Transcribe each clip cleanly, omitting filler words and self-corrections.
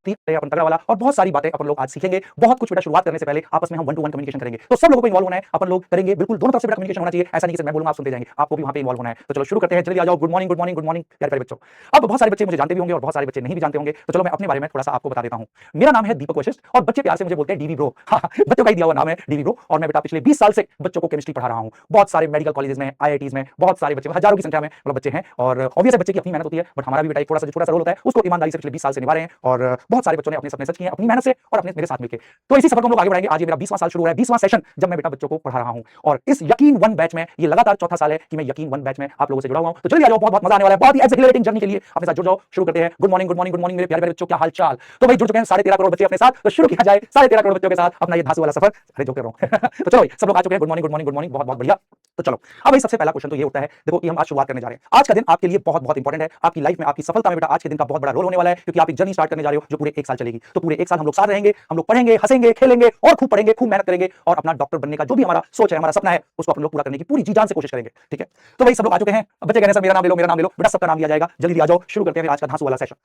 अपन तगड़ा वाला और बहुत सारी बातें अपन लोग आज सीखेंगे। बहुत कुछ बेटा शुरुआत करने से पहले आपस में हम वन टू वन कम्युनिकेशन करेंगे, तो सब लोगों को इन्वॉल्व होना है, अपन लोग करेंगे, बिल्कुल दोनों तरफ से बेटा कम्युनिकेशन होना चाहिए। ऐसा नहीं कि सिर्फ मैं बोलूंगा आप सुनते जाएंगे, आपको भी वहां पे इन्वॉल्व होना है। तो चलो शुरू करते हैं, जल्दी आ जाओ। Good morning, good morning, good morning प्यारे प्यारे बच्चों। अब बहुत सारे बच्चे मुझे जानते भी होंगे और बहुत सारे बच्चे नहीं भी जानते होंगे, तो चलो मैं अपने बारे में थोड़ा सा आपको बता देता हूं। मेरा नाम है दीपक वशिष्ठ और बच्चे प्यार से मुझे बोलते हैं डीवी ब्रो। बच्चों का ही दिया हुआ नाम है डीवी ब्रो। और मैं बेटा पिछले 20 साल से बच्चों को केमिस्ट्री पढ़ा रहा हूं, बहुत सारे मेडिकल कॉलेजेस में, आईआईटीज में, बहुत सारे बच्चे, हजारों की संख्या में मतलब बच्चे हैं। और ऑब्वियस है बच्चे की अपनी मेहनत होती है, बट हमारा भी बेटा एक थोड़ा सा जो छोटा सा रोल होता है उसको ईमानदारी से पिछले 20 साल से निभा रहे हैं। और बहुत सारे बच्चों ने अपने सपने सच किए हैं अपनी मेहनत से और अपने मेरे साथ मिलकर। तो इसी सफर को हम लोग आगे बढ़ाएंगे। आज ये मेरा 20वां साल शुरू हो रहा है, 20वां सेशन जब मैं बेटा बच्चों को पढ़ा रहा हूं। और इस यकीन वन बैच में ये लगातार चौथा साल है कि मैं यकीन वन बैच में आप लोगों से जुड़ा हुआ हूं। तो जल्दी आ जाओ, बहुत बहुत मजा आने वाला है, बहुत ही एक्साइटिंग जर्नी के लिए अपने साथ जुड़ जाओ। शुरू करते हैं। Good morning, good morning, good morning मेरे प्यारे प्यारे बच्चों, क्या हाल चाल। तो भाई जुड़ चुके हैं 13.5 करोड़ बच्चे अपने साथ, तो शुरू किया जाए 13.5 करोड़ बच्चों के साथ अपना ये धांसू वाला सफर। अरे जो कर रहा हूं तो चलो भाई सब लोग आ चुके हैं। Good morning, good morning, good morning, बहुत बहुत बढ़िया। तो चलो अब भाई सबसे पहला क्वेश्चन तो ये उठता है, देखो कि हम आज शुरुआत करने जा रहे हैं। आज का दिन आपके लिए बहुत बहुत इंपॉर्टेंट है, आपकी लाइफ में, आपकी सफलता में बेटा आज के दिन का बहुत बड़ा रोल होने वाला है, क्योंकि आप एक जर्नी स्टार्ट करने जा रहे हो जो पूरे 1 साल चलेगी। तो पूरे 1 साल हम लोग साथ रहेंगे, हम लोग पढ़ेंगे, हंसेंगे, खेलेंगे और खूब पढ़ेंगे, खूब मेहनत करेंगे और अपना डॉक्टर बनने का जो भी हमारा सोच है, हमारा सपना है, उसको अपन लोग पूरा करने की पूरी जी जान से कोशिश करेंगे। ठीक है, तो भाई सब लोग आ चुके हैं। बच्चे कहने सर मेरा नाम ले लो, मेरा नाम ले लो, बेटा सबका नाम लिया जाएगा। जल्दी आ जाओ, शुरू करते हैं आज का धांसू वाला सेशन।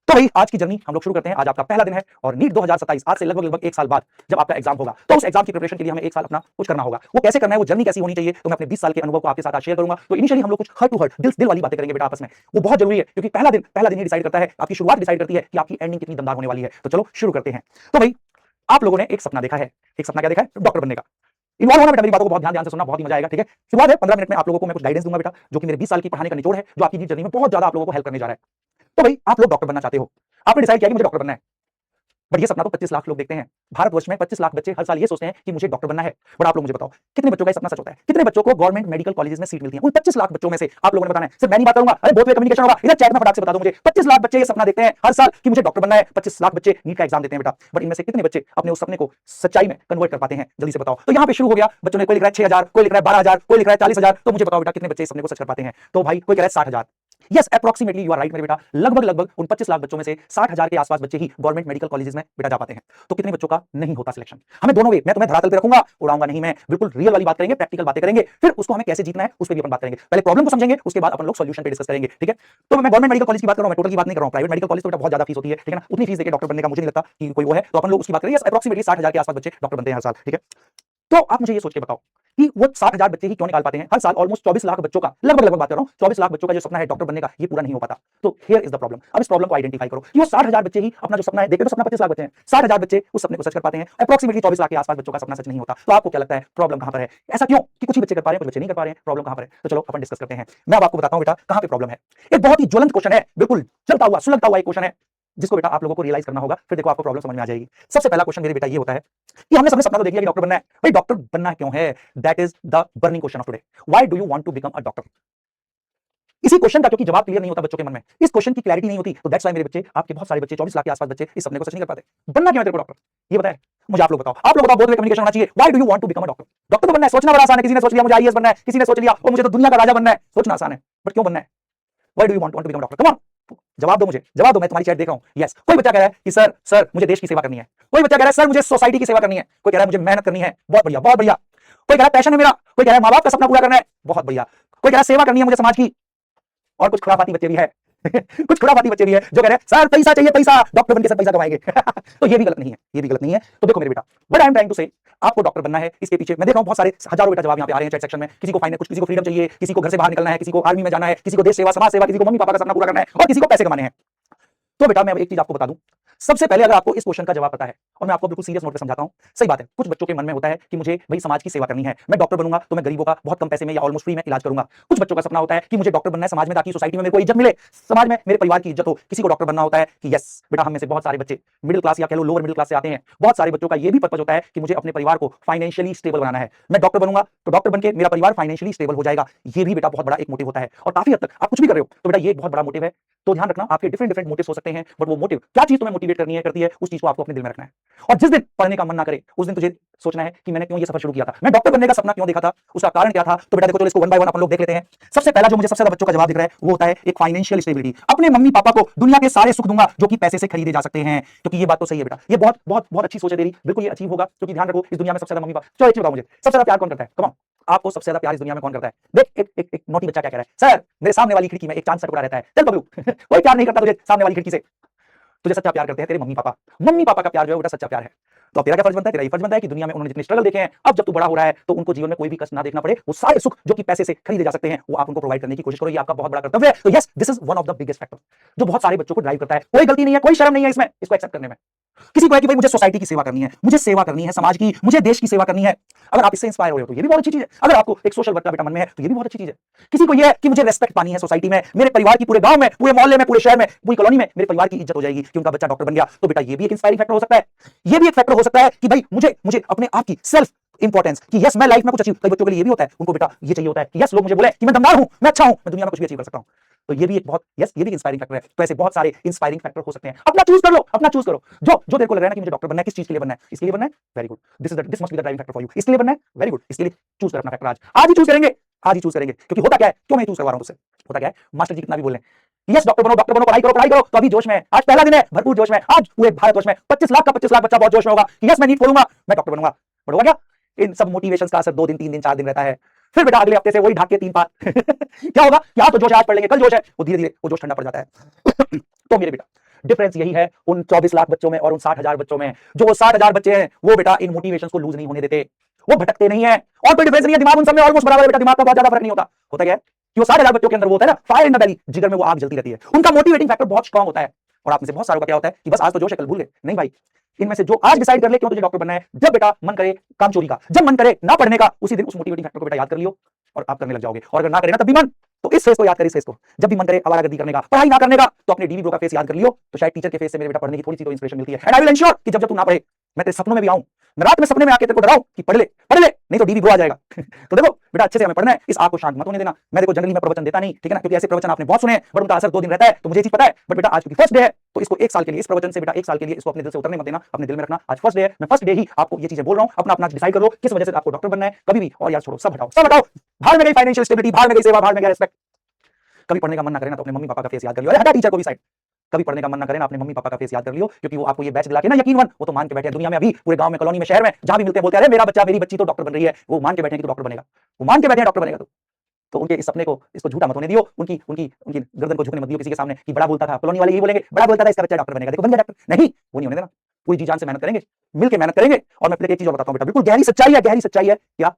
तो भाई आज की जर्नी हम लोग शुरू करते हैं। आज आपका पहला दिन है और नीट 2027 आज से लगभग लगभग 1 साल बाद जब आपका एग्जाम होगा, तो उस एग्जाम की प्रिपरेशन के लिए हमें 1 साल अपना कुछ करना होगा। वो कैसे करना है, वो जर्नी कैसी होनी चाहिए, तो मैं अपने 20 साल के अनुभव को आपके साथ आज शेयर करूंगा। तो इनिशियली हम लोग कुछ हर्ट टू हर्ट, दिल दिल वाली बातें करेंगे बेटा आपस में, वो बहुत जरूरी है, क्योंकि पहला दिन ही डिसाइड करता है, आपकी शुरुआत डिसाइड करती है कि आपकी एंडिंग कितनी दमदार होने वाली है। तो चलो शुरू करते हैं। तो भाई आप लोगों ने एक सपना देखा है, एक सपना क्या देखा है, डॉक्टर बनने का। इन्वॉल्व होना बेटा, मेरी बातों को बहुत ध्यान ध्यान से सुनना, बहुत ही मजा आएगा। ठीक है, शुरुआत है 15 मिनट में आप लोगों को मैं कुछ गाइडेंस दूंगा बेटा, जो कि मेरे 20 साल की पढ़ाने का निचोड़ है, जो आपकी जर्नी में बहुत ज्यादा आप लोगों को हेल्प करने जा रहा है। तो भाई आप लोग डॉक्टर बनना चाहते हो, आपने डिसाइड किया कि मुझे डॉक्टर बनना है, बट ये सपना तो 25 लाख लोग देखते हैं। भारतवर्ष में 25 लाख बच्चे हर साल ये सोचते हैं कि मुझे डॉक्टर बनना है। बट आप लोग मुझे बताओ कितने बच्चों का सपना सच होता है, कितने बच्चों को गवर्नमेंट मेडिकल कॉलेजेस में सीट मिलती है? उन 25 लाख बच्चों में से आप लोगों ने बताना है, सिर्फ मैं नहीं बात करूंगा, अरे बहुत वे कम्युनिकेशन होगा, इधर चैट में फटाक से बता दो मुझे। 25 लाख बच्चे ये सपना देखते हैं हर साल कि मुझे डॉक्टर बनना है। 25 लाख बच्चे नीट का एग्जाम देते हैं बेटा, बट इनमें से कितने बच्चे अपने उस सपने को सच्चाई में कन्वर्ट कर पाते हैं? जल्दी से बताओ। तो यहाँ पे शुरू हो गया, बच्चों ने कोई लिख रहा है 6000, कोई लिख रहा है 12000, कोई लिख रहा है 40000। तो मुझे बताओ बेटा कितने बच्चे इस सपने को सच कर पाते हैं? तो भाई कोई कह रहा है 60000। Yes, approximately you are right मेरे बेटा, लगभग लगभग उन 25 लाख बच्चों में से 60000 के आसपास बच्चे ही गवर्नमेंट मेडिकल कॉलेजेस में बेटा जा पाते हैं। तो कितने बच्चों का नहीं होता सिलेक्शन? हमें दोनों वे, मैं तुम्हें धरातल पे रखूंगा, उड़ाऊंगा नहीं, मैं बिल्कुल रियल वाली बात करेंगे, प्रैक्टिकल बातें करेंगे, फिर उसको हमें कैसे जीतना है उस पर भी अपन बात करेंगे। पहले प्रॉब्लम को समझेंगे, उसके बाद अपन लोग सॉल्यूशन पे डिस्कस करेंगे। ठीक है, तो मैं गवर्नमेंट मेडिकल कॉलेज की बात कर रहा हूं, मैं टोटल की बात नहीं कर रहा हूं। प्राइवेट मेडिकल कॉलेज तो बेटा बहुत ज्यादा फीस होती है, ठीक है ना, उतनी फीस देके डॉक्टर बनने का मुझे नहीं लगता कि कोई वो है, तो अपन लोग उसकी बात करेंगे। यस, अप्रोक्सीमेटली 60000 के आसपास बच्चे डॉक्टर बनते हैं हर साल। ठीक है, तो आप मुझे ये सोच के बताओ कि वो 60000 बच्चे ही क्यों निकाल पाते हैं हर साल? ऑलमोस्ट 24 लाख बच्चों का, लगभग लगभग बात कर रहा हूं, 24 लाख बच्चों का जो सपना है डॉक्टर बनने का, ये पूरा नहीं हो पाता। तो हियर इज द प्रॉब्लम। अब इस प्रॉब्लम को आइडेंटिफाई करो कि वो 60000 बच्चे ही अपना जो सपना है, देखो तो सपना 25 लाख बच्चे हैं, 60000 बच्चे उस सपने को सच कर पाते हैं, अप्रोक्सीमेटली 24 लाख के आसपास बच्चों का सपना सच नहीं होता। तो आपको क्या लगता है प्रॉब्लम कहां पर है? ऐसा क्यों कि कुछ ही बच्चे कर पा रहे हैं, कुछ बच्चे नहीं कर पा रहे हैं? प्रॉब्लम कहां पर है? तो चलो अपन डिस्कस करते हैं। मैं अब आपको बताता हूं बेटा कहां पे प्रॉब्लम है। एक बहुत ही ज्वलंत क्वेश्चन है, बिल्कुल चलता हुआ सुलगता हुआ एक क्वेश्चन है, जिसको बेटा आप लोगों को रियलाइज करना होगा, फिर देखो आपको प्रॉब्लम समझ में आ जाएगी। सबसे पहला क्वेश्चन मेरे बेटा ये होता है कि हमने सबने सपना तो देख लिया कि डॉक्टर बनना है, भाई डॉक्टर बनना क्यों है? That is the burning question of today. Why do you want to become a doctor? इसी क्वेश्चन का क्योंकि जवाब क्लियर नहीं होता बच्चों के मन में, इस क्वेश्चन की क्लैरिटी नहीं होती, तो दैट्स व्हाई मेरे बच्चे, आपके बहुत सारे बच्चे, 24 लाख के आसपास बच्चे इस सपने को सच नहीं कर पाते। बनना क्यों है तेरे को डॉक्टर? ये बताए मुझे, आप लोग बताओ, आप लोग बताओ, बहुत कम्युनिकेशन होना चाहिए। Why do you want to become a doctor? Doctor तो बनना है, सोचना बड़ा आसान है। किसी ने सोच लिया मुझे आईएएस बनना है, किसी ने सोच लिया वो मुझे तो दुनिया का राजा बनना है, सोचना आसान है, बट क्यों बनना है? Why do you want to become a doctor? Come on, जवाब दो मुझे, जवाब दो। मैं तुम्हारी चैट देख रहा हूं। यस, कोई बच्चा कह रहा है कि सर सर मुझे देश की सेवा करनी है, कोई बच्चा कह रहा है सर मुझे सोसाइटी की सेवा करनी है, कोई कह रहा है मुझे मेहनत करनी है, बहुत बढ़िया बहुत बढ़िया, कोई कह रहा है पैशन है मेरा, कोई कह रहा है मां बाप का सपना पूरा करना है, बहुत बढ़िया, कोई कह रहा है सेवा करनी है मुझे समाज की। और कुछ खुराफाती बच्चे भी है कुछ खुराफाती बच्चे भी है जो कह रहे हैं सर पैसा चाहिए, पैसा, डॉक्टर बनके सब पैसा कमाएंगे तो ये भी गलत नहीं है, ये भी गलत नहीं है। तो देखो मेरे बेटा, what I am trying to say, आपको डॉक्टर बनना है, इसके पीछे मैं देख रहा हूं बहुत सारे हजारों बेटा जवाब यहां पे आ रहे हैं चैट सेक्शन में। किसी को फाइनेंस, कुछ किसी को फ्रीडम चाहिए, किसी को घर से बाहर निकलना है, किसी को आर्मी में जाना है, किसी को देश सेवा, समाज सेवा, किसी को मम्मी पापा का सपना पूरा करना है और किसी को पैसे कमाने हैं। तो बेटा मैं अब एक चीज आपको बता दूं, सबसे पहले अगर आपको इस क्वेश्चन का जवाब पता है, और मैं आपको बिल्कुल सीरियस नोट पे समझाता हूं, सही बात है, कुछ बच्चों के मन में होता है कि मुझे भाई समाज की सेवा करनी है, मैं डॉक्टर बनूंगा तो मैं गरीबों का बहुत कम पैसे में या ऑलमोस्ट फ्री में इलाज करूंगा। कुछ बच्चों का सपना होता है कि मुझे डॉक्टर बनना है समाज में, ताकि सोसाइटी में मेरे को इज्जत मिले, समाज में मेरे परिवार की इज्जत हो। किसी को डॉक्टर बनना होता है कि यस बेटा, हम में से बहुत सारे बच्चे मिडिल क्लास या कह लो लोअर मिडिल क्लास से आते हैं। बहुत सारे बच्चों का ये भी पर्पस होता है कि मुझे अपने परिवार को फाइनेंशियली स्टेबल बनाना है, मैं डॉक्टर बनूंगा तो डॉक्टर बनके मेरा परिवार फाइनेंशियली स्टेबल हो जाएगा। ये भी बेटा बहुत बड़ा एक मोटिव होता है, और काफी हद तक आप कुछ भी कर रहे हो तो बेटा ये एक बहुत बड़ा मोटिव है। तो ध्यान रखना, आपके डिफरेंट डिफरेंट मोटिव हो सकते हैं, बट वो मोटिव क्या चीज तुम्हें मोटिवेट करती है, उस चीज को आपको अपने दिल में रखना है। और जिस दिन पढ़ने का मन ना करे, उस दिन तुझे सोचना है कि मैंने क्यों ये सफर शुरू किया था, मैं डॉक्टर बनने का सपना क्यों देखा था, उसका कारण क्या था। तो बेटा देखो, चलो इसको वन बाय वन अपन लोग देख लेते हैं। सबसे पहला जो मुझे सबसे ज्यादा बच्चों का जवाब दिख रहा है वो होता है एक फाइनेंशियल स्टेबिलिटी। अपने मम्मी पापा को दुनिया के सारे सुख दूंगा जो कि पैसे से खरीदे जा सकते हैं, क्योंकि ये बात तो सही है बेटा, ये बहुत बहुत बहुत अच्छी सोच है तेरी, बिल्कुल ये अचीव होगा, क्योंकि ध्यान रखो इस दुनिया में सबसे ज्यादा मम्मी पापा, चलो एक चीज बताओ मुझे, सबसे ज्यादा प्यार कौन करता है? कम ऑन, आपको सबसे ज्यादा प्यार इस दुनिया में कौन करता है? देख एक नोटी बच्चा क्या कह रहा है, सर मेरे सामने वाली खिड़की में एक चांद सा टुकड़ा रहता है, चल बबलू कोई प्यार नहीं करता तुझे सामने वाली खिड़की से। तुझे सच्चा प्यार करते हैं तेरे मम्मी पापा। मम्मी पापा का प्यार जो है बेटा सच्चा प्यार है। तो अब तेरा क्या फर्ज बनता है? तेरा ये फर्ज बनता है कि दुनिया में उन्होंने जितने स्ट्रगल देखे हैं, अब जब तू बड़ा हो रहा है तो उनको जीवन में कोई भी कष्ट ना देखना पड़े, वो सारे सुख जो कि पैसे से खरीदे जा सकते हैं वो आप उनको प्रोवाइड करने की कोशिश करो। ये आपका बहुत बड़ा कर्तव्य है। तो yes, this is one of the biggest factor जो बहुत सारे बच्चों को ड्राइव करता है। कोई गलती नहीं है, कोई शर्म नहीं है इसमें, इसको एक्सेप्ट करने में। किसी को है कि भाई मुझे सोसाइटी की सेवा करनी है, मुझे सेवा करनी है समाज की, मुझे देश की सेवा करनी है। अगर आप इससे इंस्पायर हो रहे हो तो ये भी बहुत अच्छी चीज है। अगर आपको एक सोशल वर्क का बेटा मन में है तो ये भी बहुत अच्छी चीज है। किसी को ये है कि मुझे रेस्पेक्ट पानी है सोसाइटी में, मेरे परिवार की, पूरे गांव में, पूरे मोहल्ले में, पूरे शहर में, पूरी कॉलोनी में मेरे परिवार की इज्जत हो जाएगी कि उनका बच्चा डॉक्टर बन गया, तो बेटा ये भी एक इंस्पायरिंग फैक्टर हो सकता है। ये भी एक फैक्टर हो सकता है कि भाई मुझे मुझे अपने आप की सेल्फ इंपॉर्टेंस कि यस मैं लाइफ में कुछ अचीव, कई बच्चों के लिए ये भी होता है, उनको बेटा ये चाहिए होता है कि यस लोग मुझे बोले कि मैं दमदार हूं, मैं अच्छा हूं, मैं दुनिया में कुछ भी अचीव कर सकता हूं। तो ये भी एक बहुत यस ये भी इंस्पायरिंग फैक्टर है। तो ऐसे बहुत सारे इंस्पायरिंग फैक्टर हो सकते हैं। अपना चूज कर लो, अपना चूज करो जो जो तेरे को लग रहा है ना कि मुझे डॉक्टर बनना है, किस चीज के लिए बनना है, इसके लिए बनना है, very good, this must be the driving factor for you. इसके लिए बनना है, वेरी गुड, इसके लिए चूज कर अपना फैक्टर। आज ही चूज करेंगे, आज ही चूज करेंगे। क्योंकि होता क्या है, क्यों मैं चूज करवा रहा हूं तुझसे, होता क्या है, मास्टर जी कितना भी बोल रहे हैं यस डॉक्टर बनो, पढ़ाई करो, पढ़ाई करो, तो अभी जोश में है, आज पहला दिन है, भरपूर जोश में, आज पूरे भारतवर्ष में 25 लाख का 25 लाख बच्चा बहुत जोश में होगा कि यस मैं नीट खोलूंगा, मैं डॉक्टर बनूंगा। पर होगा क्या, इन सब मोटिवेशंस का असर 2 दिन 3 दिन 4 दिन रहता है, फिर बेटा अगले हफ्ते से वही ढाक के 3 पात क्या होगा कि आज तो जोश है, आज पढ़ लेंगे, कल जोश है, वो धीरे धीरे वो जोश ठंडा पड़ जाता है। तो मेरे बेटा डिफरेंस यही है उन 24 लाख बच्चों में और उन 60,000 बच्चों में। जो वो 60,000 बच्चे हैं वो बेटा इन मोटिवेशंस को लूज नहीं होने देते, वो भटकते नहीं है। और कोई डिफरेंस नहीं है, दिमाग उन सब में ऑलमोस्ट बराबर है बेटा, दिमाग का बहुत ज्यादा फर्क नहीं होता। होता क्या है कि वो 60,000 बच्चों के अंदर वो होता है ना फायर इन द बेली, जिगर में वो आग जलती रहती है, उनका मोटिवेटिंग फैक्टर बहुत स्ट्रांग होता है। और आप में से बहुत सारों का क्या होता है कि बस आज तो जोश है कल भूल गए। नहीं भाई, इनमें से जो आज डिसाइड कर ले क्यों तुझे डॉक्टर बनना है, जब बेटा मन करे काम चोरी का, जब मन करे ना पढ़ने का, उसी दिन उस मोटिवेटिंग फैक्टर को बेटा याद कर लियो और आप करने लग जाओगे। और अगर ना करे ना तब भी मन, तो इस फेस को याद करिए, इस फेस को जब भी मन करे आवारागर्दी करने का, पढ़ाई ना करने का, तो अपने डीवी ब्रो का फेस याद कर लियो, तो शायद टीचर के फेस से मेरे बेटा पढ़ने की थोड़ी सी तो इंस्पिरेशन मिलती है। एंड आई विल एंश्योर कि जब जब तू ना पढ़े मैं तेरे सपनों में भी आऊं, मैं रात में सपने में आके तेरे को डराऊं कि पढ़ ले, नहीं तो डीवी ब्रो आ जाएगा। तो देखो बेटा अच्छे से हमें पढ़ना है, इस आग को शांत मत होने देना। मैं देखो जनरली मैं प्रवचन देता नहीं, ठीक है ना, क्योंकि ऐसे प्रवचन आपने बहुत सुने हैं बट उनका असर 2 दिन रहता है, तो मुझे चीज पता है। बट बेटा आज क्योंकि फर्स्ट डे है तो इसको 1 साल के लिए, इस प्रवचन से बेटा 1 साल के लिए इसको अपने दिल से उतरने मत देना, अपने दिल में रखना। आज फर्स्ट डे है, मैं फर्स्ट डे ही आपको ये चीजें बोल रहा हूं। अपना अपना डिसाइड कर लो किस वजह से आपको डॉक्टर बनना है, कभी भी। और यार छोड़ो, सब हटाओ, सब हटाओ, भाड़ में गई फाइनेंशियल स्टेबिलिटी, भाड़ में गई सेवा, भाड़ में गया रिस्पेक्ट। कभी पढ़ने का मन ना करे ना तो अपने मम्मी पापा का फेस याद कर लियो। अरे हटा टीचर को भी साइड, कभी पढ़ने का मन ना करे ना अपने मम्मी पापा का फेस याद कर लियो, क्योंकि वो आपको ये बैच दिला के ना यकीन वन वो तो मान के बैठे हैं दुनिया में, अभी पूरे गांव में, कॉलोनी में, शहर में जहां भी मिलते हैं बोलते हैं अरे मेरा बच्चा मेरी बच्ची तो डॉक्टर बन रही है, वो मान के बैठे हैं कि तो डॉक्टर बनेगा, वो मान के बैठे हैं डॉक्टर बनेगा। तो उनके इस सपने को, इसको झूठा मत होने दियो, उनकी उनकी उनकी गर्दन को झुकने मत दियो किसी के सामने कि बड़ा बोलता था, कॉलोनी वाले यही बोलेंगे बड़ा बोलता था इसका बच्चा डॉक्टर बनेगा, देखो बन गया डॉक्टर। नहीं, वो नहीं होने देना, पूरी जी जान से मेहनत करेंगे, मिलकर मेहनत करेंगे। और मैं फिर एक चीज और बताता हूं बेटा, बिल्कुल गहरी सच्चाई है, गहरी सच्चाई है क्या,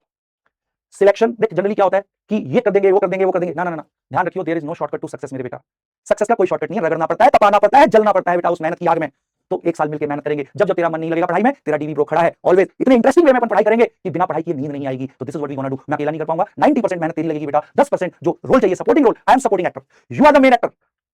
सिलेक्शन देख जनरली क्या होता है कि ये कर देंगे, वो कर देंगे, वो कर देंगे, ना ना ना, ध्यान रखियो there is no shortcut to success मेरे बेटा। सक्सेस का कोई शॉर्टकट नहीं है, रगड़ना पड़ता है, तपाना पड़ता है, जलना पड़ता है बेटा उस मेहनत की आग में। तो 1 साल मिलकर मेहनत करेंगे, जब जब तेरा मन नहीं लगेगा पढ़ाई में, तेरा डीवी ब्रो खड़ा है ऑलवेज, इतने इंटरेस्टिंग वे में अपन पढ़ाई करेंगे कि बिना पढ़ाई की नींद नहीं आएगी। तो this is what we gonna do. मैं अकेला नहीं कर पाऊंगा, 90% मेहनत तेरी लगेगी बेटा, 10% जो रोल चाहिए supporting role, I am supporting actor, you are the main actor.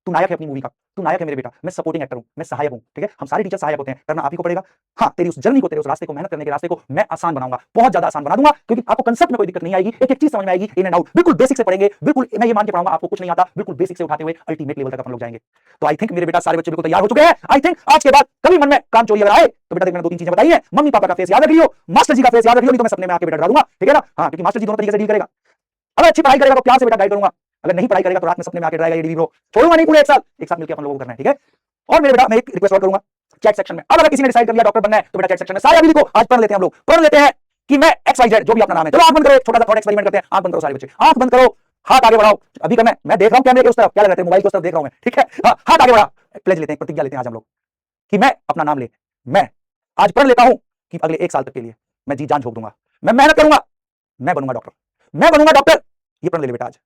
तू नायक है अपनी मूवी का, तू नायक है मेरे बेटा, मैं सपोर्टिंग एक्टर हूं, मैं सहायक हूं, ठीक है। हम सारे टीचर सहायक होते हैं, करना आप ही को पड़ेगा। हाँ, तेरी उस जर्नी को, तेरे उस रास्ते को, मेहनत करने के रास्ते को मैं आसान बनाऊंगा, बहुत ज्यादा आसान बना दूंगा, क्योंकि आपको कांसेप्ट में कोई दिक्कत नहीं आएगी, एक एक चीज समझ में आएगी, इन एंड आउट, बिल्कुल बेसिक से पढ़ेंगे, बिल्कुल मैं ये मान के पढ़ाऊंगा आपको कुछ नहीं आता, बिल्कुल बेसिक से उठाते हुए अल्टीमेट लेवल तक अपन लोग जाएंगे। तो आई थिंक मेरे बेटा सारे बच्चे बिल्कुल तैयार हो चुके हैं। आई थिंक आज के बाद कभी मन में काम चोरी अगर आए तो बेटा मैंने 2-3 चीजें बताई है, मम्मी पापा का फेस याद रख लियो, मास्टर जी का फेस याद रख लियो, नहीं तो मैं सपने में आके बेटा डरा दूंगा, ठीक है ना। हाँ, क्योंकि मास्टर जी दोनों तरीके से डील करेगा। अगर अच्छी पढ़ाई करेगा तो प्यार से बेटा गाइड करूंगा, अगर नहीं पढ़ाई करेगा तो रात में सपने में आके डराएगा ये डीवी ब्रो, छोड़ूंगा नहीं, पूरे एक साथ मिलकर अपन लोगों को करना है, ठीक है। और मेरे बेटा मैं एक रिक्वेस्ट और करूंगा, चैट सेक्शन में अगर किसी ने डिसाइड कर लिया डॉक्टर बनना है तो बेटा चैट सेक्शन में सारे अभी लिखो, आज पढ़ लेते हैं हम लोग, पढ़ लेते हैं कि मैं XYZ जो भी अपना नाम है। चलो आंख बंद करो, छोटा सा थॉट एक्सपेरिमेंट करते हैं, आंख बंद करो सारे बच्चे, आंख बंद करो, हाथ आगे बढ़ाओ। अभी करना है, मैं देख रहा हूं कैमरे के उस तरफ, क्या लग रहा है मोबाइल के उस तरफ देख रहा हूं मैं, ठीक है। हाथ आगे बढ़ा, प्लेज लेते हैं, प्रतिज्ञा लेते हैं आज हम लोग कि मैं अपना नाम ले, मैं आज पढ़ लेता हूं कि अगले 1 साल तक के लिए मैं जी जान झोंक दूंगा, मैं मेहनत करूंगा, मैं बनूंगा डॉक्टर, मैं बनूंगा डॉक्टर। ये पढ़ ले बेटा आज,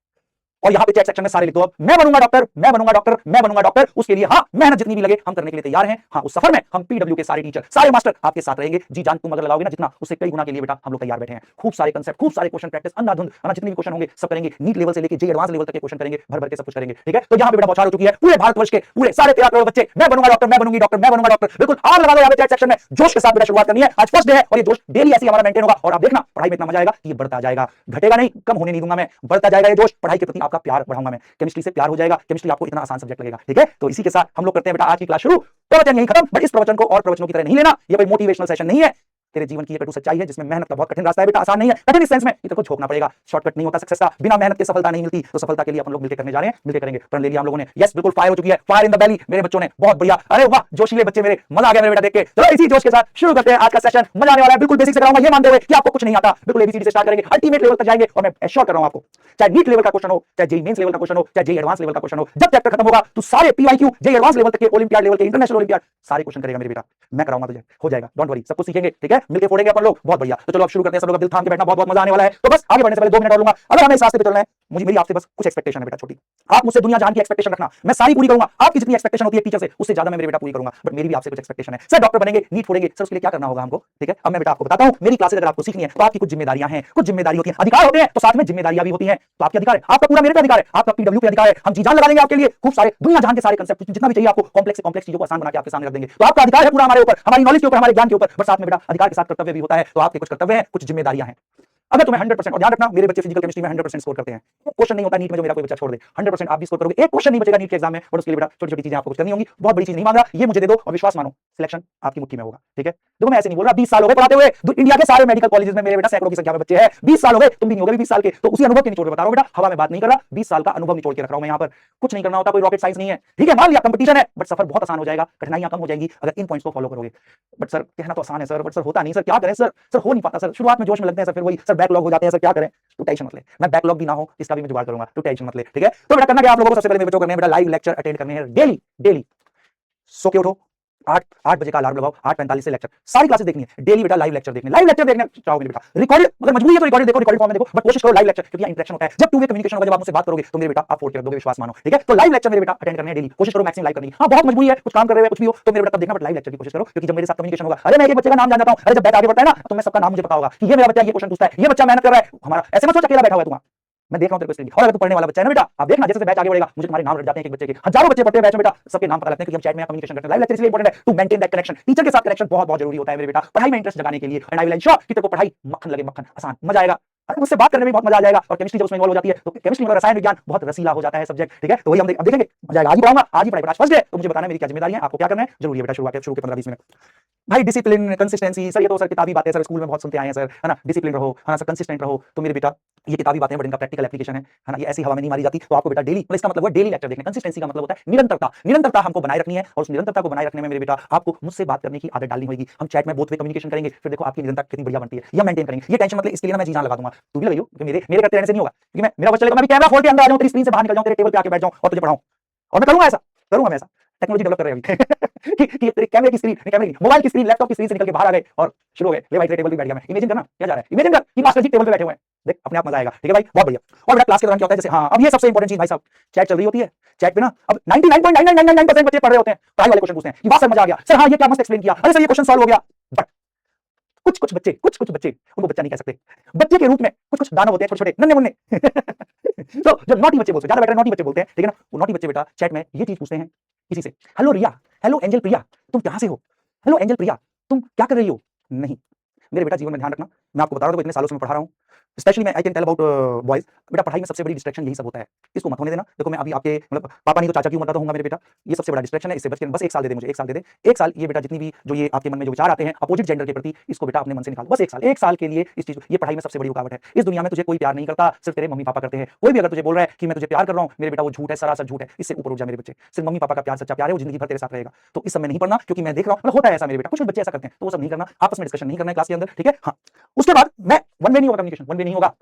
और यहां पे चैट सेक्शन में सारे लिख दो अब, मैं बनूंगा डॉक्टर, मैं बनूंगा डॉक्टर, मैं बनूंगा डॉक्टर। उसके लिए हाँ मेहनत जितनी भी लगे हम करने के लिए तैयार हैं। हाँ, उस सफर में हम पीडब्ल्यू के सारे टीचर, सारे मास्टर आपके साथ रहेंगे। जी जान तुम अगर लगाओगे ना जितना, उससे कई गुना के लिए बेटा हम लोग तैयार बैठे हैं। खूब सारे कंसेप्ट, खूब सारे क्वेश्चन प्रैक्टिस, अंधाधुंध जितने भी क्वेश्चन होंगे सब करेंगे, नीट लेवल से लेकर जे एडवांस लेवल तक के क्वेश्चन करेंगे, भर भर के सब कुछ करेंगे, ठीक है। तो यहां पे बेटा बौछार हो चुकी है पूरे भारतवर्ष के पूरे सारे 13 करोड़ बच्चे, मैं बनूंगा डॉक्टर, मैं बनूंगी डॉक्टर, मैं बनूंगा डॉक्टर। बिल्कुल आग लगा दो यहाँ पे चैट सेक्शन में, जोश के साथ बेटा शुरुआत करनी है। आज फर्स्ट डे है और ये जोश डेली ऐसे हमारा मेंटेन होगा, और आप देखना पढ़ाई में इतना मजा आएगा कि ये बढ़ता जाएगा, घटेगा नहीं, कम होने नहीं दूंगा मैं, बढ़ता जाएगा ये जोश। पढ़ाई के प्रति आपका प्यार बढ़ाऊंगा मैं, केमिस्ट्री से प्यार हो जाएगा, केमिस्ट्री आपको इतना आसान सब्जेक्ट लगेगा, ठीक है। तो इसी के साथ हम लोग करते हैं बेटा आज की क्लास शुरू। प्रवचन यहीं खत्म, बट इस प्रवचन को और प्रवचनों की तरह नहीं लेना, ये कोई मोटिवेशनल सेशन नहीं है। तेरे जीवन की ये कटु सच्चाई है जिसमें मेहनत का बहुत कठिन रास्ता है बेटा, आसान नहीं है, कठिन इस सेंस में तेरे को झोंकना पड़ेगा। शॉर्टकट नहीं होता सक्सेस का, बिना मेहनत के सफलता नहीं मिलती। तो सफलता के लिए अपन लोग मिलकर करने जा रहे हैं, मिलकर करेंगे। प्रण ले लिया हम लोगों ने, यस बिल्कुल फायर हो चुकी है, फायर इन द बेली मेरे बच्चों ने, बहुत बढ़िया। अरे वाह जोशीले बच्चे मेरे, मजा आ गया मेरे बेटा देख के। चलो इसी जोश के साथ शुरू करते हैं आज का सेशन, मजा आने वाला है। बिल्कुल बेसिक से कराऊंगा, ये मानते हुए कि आपको कुछ नहीं आता, बिल्कुल एबीसीडी से स्टार्ट करेंगे, अल्टीमेट लेवल तक जाएंगे। और मैं एश्योर कर रहा हूं आपको, चाहे नीट लेवल का क्वेश्चन हो, चाहे जेईई मेंस लेवल का क्वेश्चन हो, चाहे जेईई एडवांस लेवल का क्वेश्चन हो, जब चैप्टर खत्म होगा तो सारे पीवाईक्यू जेईई एडवांस लेवल तक के, ओलंपियाड लेवल के, इंटरनेशनल ओलंपियाड सारे क्वेश्चन करेगा मेरे बेटा, मैं कराऊंगा तुझे, हो जाएगा, डोंट वरी, सब कुछ सीखेंगे, ठीक है, मिलके फोड़ेंगे अपन लोग, बहुत बढ़िया। तो चलो अब शुरू करते हैं, सब लोग दिल थाम के बैठना, बहुत बहुत मजा आने वाला है। तो बस आगे बढ़ने से पहले 2 मिनट और लूंगा। अगर हमें इस रास्ते पे चलना है, मुझे मेरी आपसे बस कुछ एक्सपेक्टेशन है बेटा, छोटी। आप मुझसे दुनिया जान की एक्सपेक्टेशन रखना, मैं सारी पूरी करूंगा। आपकी जितनी एक्सपेक्टेशन होती है टीचर से, उससे ज्यादा मैं मेरे बेटा पूरी करूंगा, बट मेरी भी आपसे कुछ एक्सपेक्टेशन है। सर डॉक्टर बनेंगे, नीट फोड़ेंगे, सर उसके लिए क्या करना होगा हमको, ठीक है। अब मैं बेटा आपको बताता हूं, मेरी क्लासेस अगर आपको सीखनी है तो आपकी कुछ जिम्मेदारियां हैं, कुछ जिम्मेदारी होती है, अधिकार होते हैं तो साथ में जिम्मेदारियां भी होती हैं। तो आपके अधिकार है, आपका पूरा मेरे पे अधिकार है, आपका पीडब्ल्यू पे अधिकार है, हम जी जान लगा देंगे आपके लिए, खूब सारे दुनिया जान के सारे कांसेप्ट जितना भी चाहिए आपको, कॉम्प्लेक्स से कॉम्प्लेक्स चीजों को आसान बना के आपके सामने रख देंगे। तो आपका अधिकार है पूरा हमारे ऊपर, हमारी नॉलेज के ऊपर, हमारे ज्ञान के ऊपर, बट साथ में बेटा अधिकार के साथ कर्तव्य भी होता है। तो आपके कुछ कर्तव्य हैं, कुछ जिम्मेदारियां हैं। अगर तुम्हें 100% और ध्यान रखना, मेरे बच्चे फिजिकल केमिस्ट्री में 100% स्कोर करते हैं, क्वेश्चन नहीं होता नीट में जो मेरा कोई बच्चा छोड़ दे, 100% आप भी स्कोर करोगे, एक क्वेश्चन नहीं बचेगा नीट के एग्जाम में, बट उसके लिए बेटा छोटी छोटी चीजें आपको कुछ करनी होंगी। बहुत बड़ी चीज नहीं मांग रहा, ये मुझे दे दो और विश्वास मानो, सिलेक्शन आपकी मुट्ठी में होगा, ठीक है। देखो मैं ऐसे नहीं बोल रहा, 20 साल हो गए पढ़ाते हुए, इंडिया के सारे मेडिकल कॉलेजेस में मेरे बेटा सैकड़ों की संख्या में बच्चे हैं, 20 साल हो गए, तुम भी नहीं होगे 20 साल के, तो उसी अनुभव के निचोड़ में बता रहा हूं बेटा, हवा में बात नहीं कर रहा, 20 साल का अनुभव निचोड़ के रख रहा हूं मैं यहाँ पर। कुछ नहीं करना होता, कोई रॉकेट साइंस नहीं है, ठीक है। मान लिया कंपटीशन है, बट सफर बहुत आसान हो जाएगा, कठिनाइयां कम हो जाएंगी अगर इन पॉइंट्स को फॉलो करोगे। बट सर कहना तो आसान है सर, बट सर होता नहीं सर, क्या करें सर, सर हो नहीं पाता सर, शुरुआत में जोश में लगते हैं सर, फिर वही सर बैकलॉग हो जाते हैं सर, क्या करें। तू टेंशन मत ले, मैं बैकलॉग भी ना हो इसका भी मैं जुगाड़ करूंगा, तू टेंशन मत ले, ठीक है। तो बेटा करना क्या आप लोगों को, सबसे पहले मेरे बच्चों को करने हैं बेटा लाइव लेक्चर अटेंड करने हैं, डेली डेली सो के उठो, 8 बजे का अलार्म लगाओ, 8:45 से लेक्चर, सारी क्लासेस देखनी है डेली बेटा, लाइव लेक्चर देखने चाहो मेरे बेटा, रिकॉर्ड अगर मजबूरी है तो रिकॉर्ड देखो, रिकॉर्ड फॉर्म में देखो, बट कोशिश करो लाइव लेक्चर, क्योंकि इंटरेक्शन होता है, जब 2 वे कम्युनिकेशन होगा, जब आप मुझसे बात करोगे तो मेरे बेटा आप फोड़ के रख दोगे, विश्वास मानो, ठीक है। तो लाइव लेक्चर मेरे बेटा अटेंड करने हैं डेली, कोशिश करो मैक्सिमम लाइव करनी। हां बहुत मजबूरी है, कुछ काम कर रहे हो कुछ भी हो तो मेरे बेटा तब देखना, बट लाइव लेक्चर की कोशिश करो, क्योंकि जब मेरे साथ कम्युनिकेशन होगा, अरे मैं एक बच्चे का नाम जान जाता हूं, अरे जब बैच आगे बढ़ता है ना तो मैं सबका नाम मुझे पता होगा कि ये मेरा बच्चा ये क्वेश्चन पूछता है, ये बच्चा मेहनत कर रहा है हमारा, ऐसे मत सोच अकेला बैठा हुआ है तुम्हारा, मैं देख रहा हूं तेरे को इसलिए। और अगर तू पढ़ने वाला बच्चा है ना बेटा, आप देखना जैसे बैच आगे बढ़ेगा, मुझे तुम्हारे नाम रट जाते हैं, एक बच्चे के हजारों बच्चे पढ़ते हैं बैच में बेटा, सबके नाम पता लगते हैं, क्योंकि हम चैट में कम्युनिकेशन करते हैं। लाइव लेक्चर इसलिए इंपॉर्टेंट है, to maintain that connection, teacher के साथ कनेक्शन बहुत बहुत जरूरी होता है मेरे बेटा, पढ़ाई में इंटरेस्ट जगाने के लिए। एंड आई विल एंश्योर कि तेरे को पढ़ाई मक्खन लगे, मक्खन आसान, मजा आएगा, अरे मुझसे बात करने में बहुत मजा आ जाएगा। और केमिस्ट्री जब उसमें इन्वॉल्व हो जाती है तो केमिस्ट्री मतलब रसायन विज्ञान बहुत रसीला हो जाता है सब्जेक्ट, ठीक है। तो वही हम देखेंगे, मजा आएगा, आज ही पढ़ाऊंगा, आज ही पढ़ाई, फर्स्ट डे तो मुझे बताना मेरी क्या जिम्मेदारी है, आपको क्या करना है, जरूरी है बेटा। शुरू के 15-20 मिनट भाई, डिसिप्लिन कंसिस्टेंसी, सर ये तो सर किताबी बातें सर स्कूल में बहुत सुनते आए हैं सर, है ना, डिसिप्लिन रहो, है ना सर, कंसिस्टेंट रहो। तो मेरे बेटा ये किताबी बातें बट इनका प्रैक्टिकल एप्लीकेशन है ना, ये ऐसी हवा में नहीं मारी जाती। तो आपको बेटा डेली, इसका मतलब है डेली लेक्चर देखने, कंसिस्टेंसी का मतलब होता है निरंतरता, निरंतरता हमको बनाए रखनी है, और उस निरंतरता को बनाए रखने में मेरे बेटा आपको मुझसे बात करने की आदत डालनी होगी। हम चैट में बोथ वे कम्युनिकेशन करेंगे, फिर देखो आपकी निरंतरता कितनी बढ़िया बनती है, ये मेंटेन करेंगे, ये टेंशन मतलब इसके लिए ना मैं जी जान लगा दूंगा, तू भी लगाइयो, क्योंकि मेरे करते रहने से नहीं होगा, क्योंकि मैं मेरा बच्चा चलेगा, मैं भी कैमरा खोल के अंदर आ जाऊं, तेरी स्क्रीन से बाहर निकल जाऊं, तेरे टेबल पे आके बैठ जाऊं और तुझे पढ़ाऊं, और मैं करूंगा ऐसा, करूंगा मैं ऐसा, टेक्नोलॉजी डेवलप कर रहे हैं अभी कि तेरे कैमरे की स्क्रीन, कैमरे की मोबाइल की स्क्रीन, लैपटॉप की स्क्रीन से निकल के बाहर आ गए और शुरू हो गए, ले भाई तेरे टेबल पे बैठ गया मैं, इमेजिन करना क्या जा रहा है, इमेजिन कर कि मास्टर जी टेबल पे बैठे हुए हैं, देख अपने आप मजा आएगा, ठीक है भाई, बहुत बढ़िया। और बेटा क्लास के दौरान क्या होता है, जैसे हाँ अब ये सबसे इंपॉर्टेंट चीज भाई साहब, चैट चल रही होती है, चैट पे ना अब 99.9999% बच्चे पढ़ रहे होते हैं, पढ़ाई वाले क्वेश्चन पूछते हैं कि वाह सर मजा आ गया, सर हाँ ये क्या मस्त एक्सप्लेन किया, अरे सर ये क्वेश्चन सॉल्व हो गया। बट कुछ बच्चे उनको बच्चा नहीं कह सकते, बच्चे के रूप में कुछ दानव होते हैं, छोटे छोटे नन्हे मुन्ने तो जो नॉटी बच्चे बोलते हैं, ज्यादा बेटर नॉटी बच्चे बोलते हैं, ठीक है ना, वो नॉटी बच्चे बेटा चैट में ये चीज पूछते हैं किसी से, हेलो रिया, हेलो एंजल प्रिया, तुम कहां से हो, हेलो एंजल प्रिया तुम क्या कर रही हो। नहीं मेरे बेटा जीवन में ध्यान रखना, मैं आपको बता रहा हूं, इतने सालों से मैं पढ़ा रहा हूं, स्पेशली मैं I can tell about boys, बेटा पढ़ाई में सबसे बड़ी डिस्ट्रैक्शन यही सब होता है, इसको मत होने देना। देखो मैं अभी आपके मतलब पापा नहीं तो चाचा की उम्र का तो होऊंगा मेरे बेटा, ये सबसे बड़ा डिस्ट्रैक्शन है, इससे बच के बस 1 साल दे दे मुझे, 1 साल दे दे, 1 साल ये बेटा जितनी भी जो ये आपके मन में जो विचार आते हैं अपोजिट जेंडर के प्रति, इसको बेटा अपने मन से निकाल, बस 1 साल के लिए इस चीज, ये पढ़ाई में सबसे बड़ी रुकावट है। इस दुनिया में तुझे कोई प्यार नहीं करता, सिर्फ तेरे मम्मी पापा करते हैं। कोई भी अगर तुझे बोल रहा है कि मैं तुझे प्यार कर रहा हूं, मेरे बेटा वो झूठ है, सरासर झूठ है, इससे ऊपर उठ जा मेरे बच्चे, सिर्फ मम्मी पापा का प्यार सच्चा प्यार है, वो जिंदगी भर तेरे साथ रहेगा। तो इस समय नहीं पढ़ना, क्योंकि मैं देख रहा हूं मतलब होता है ऐसा मेरे बेटा, कुछ बच्चे ऐसा करते हैं, तो वो सब नहीं करना, आपस में डिस्कशन नहीं करना है क्लास के अंदर, ठीक है। हाँ उसके बाद मैं वन वे नहीं होगा कम्युनिकेशन, वन वे नहीं होगा,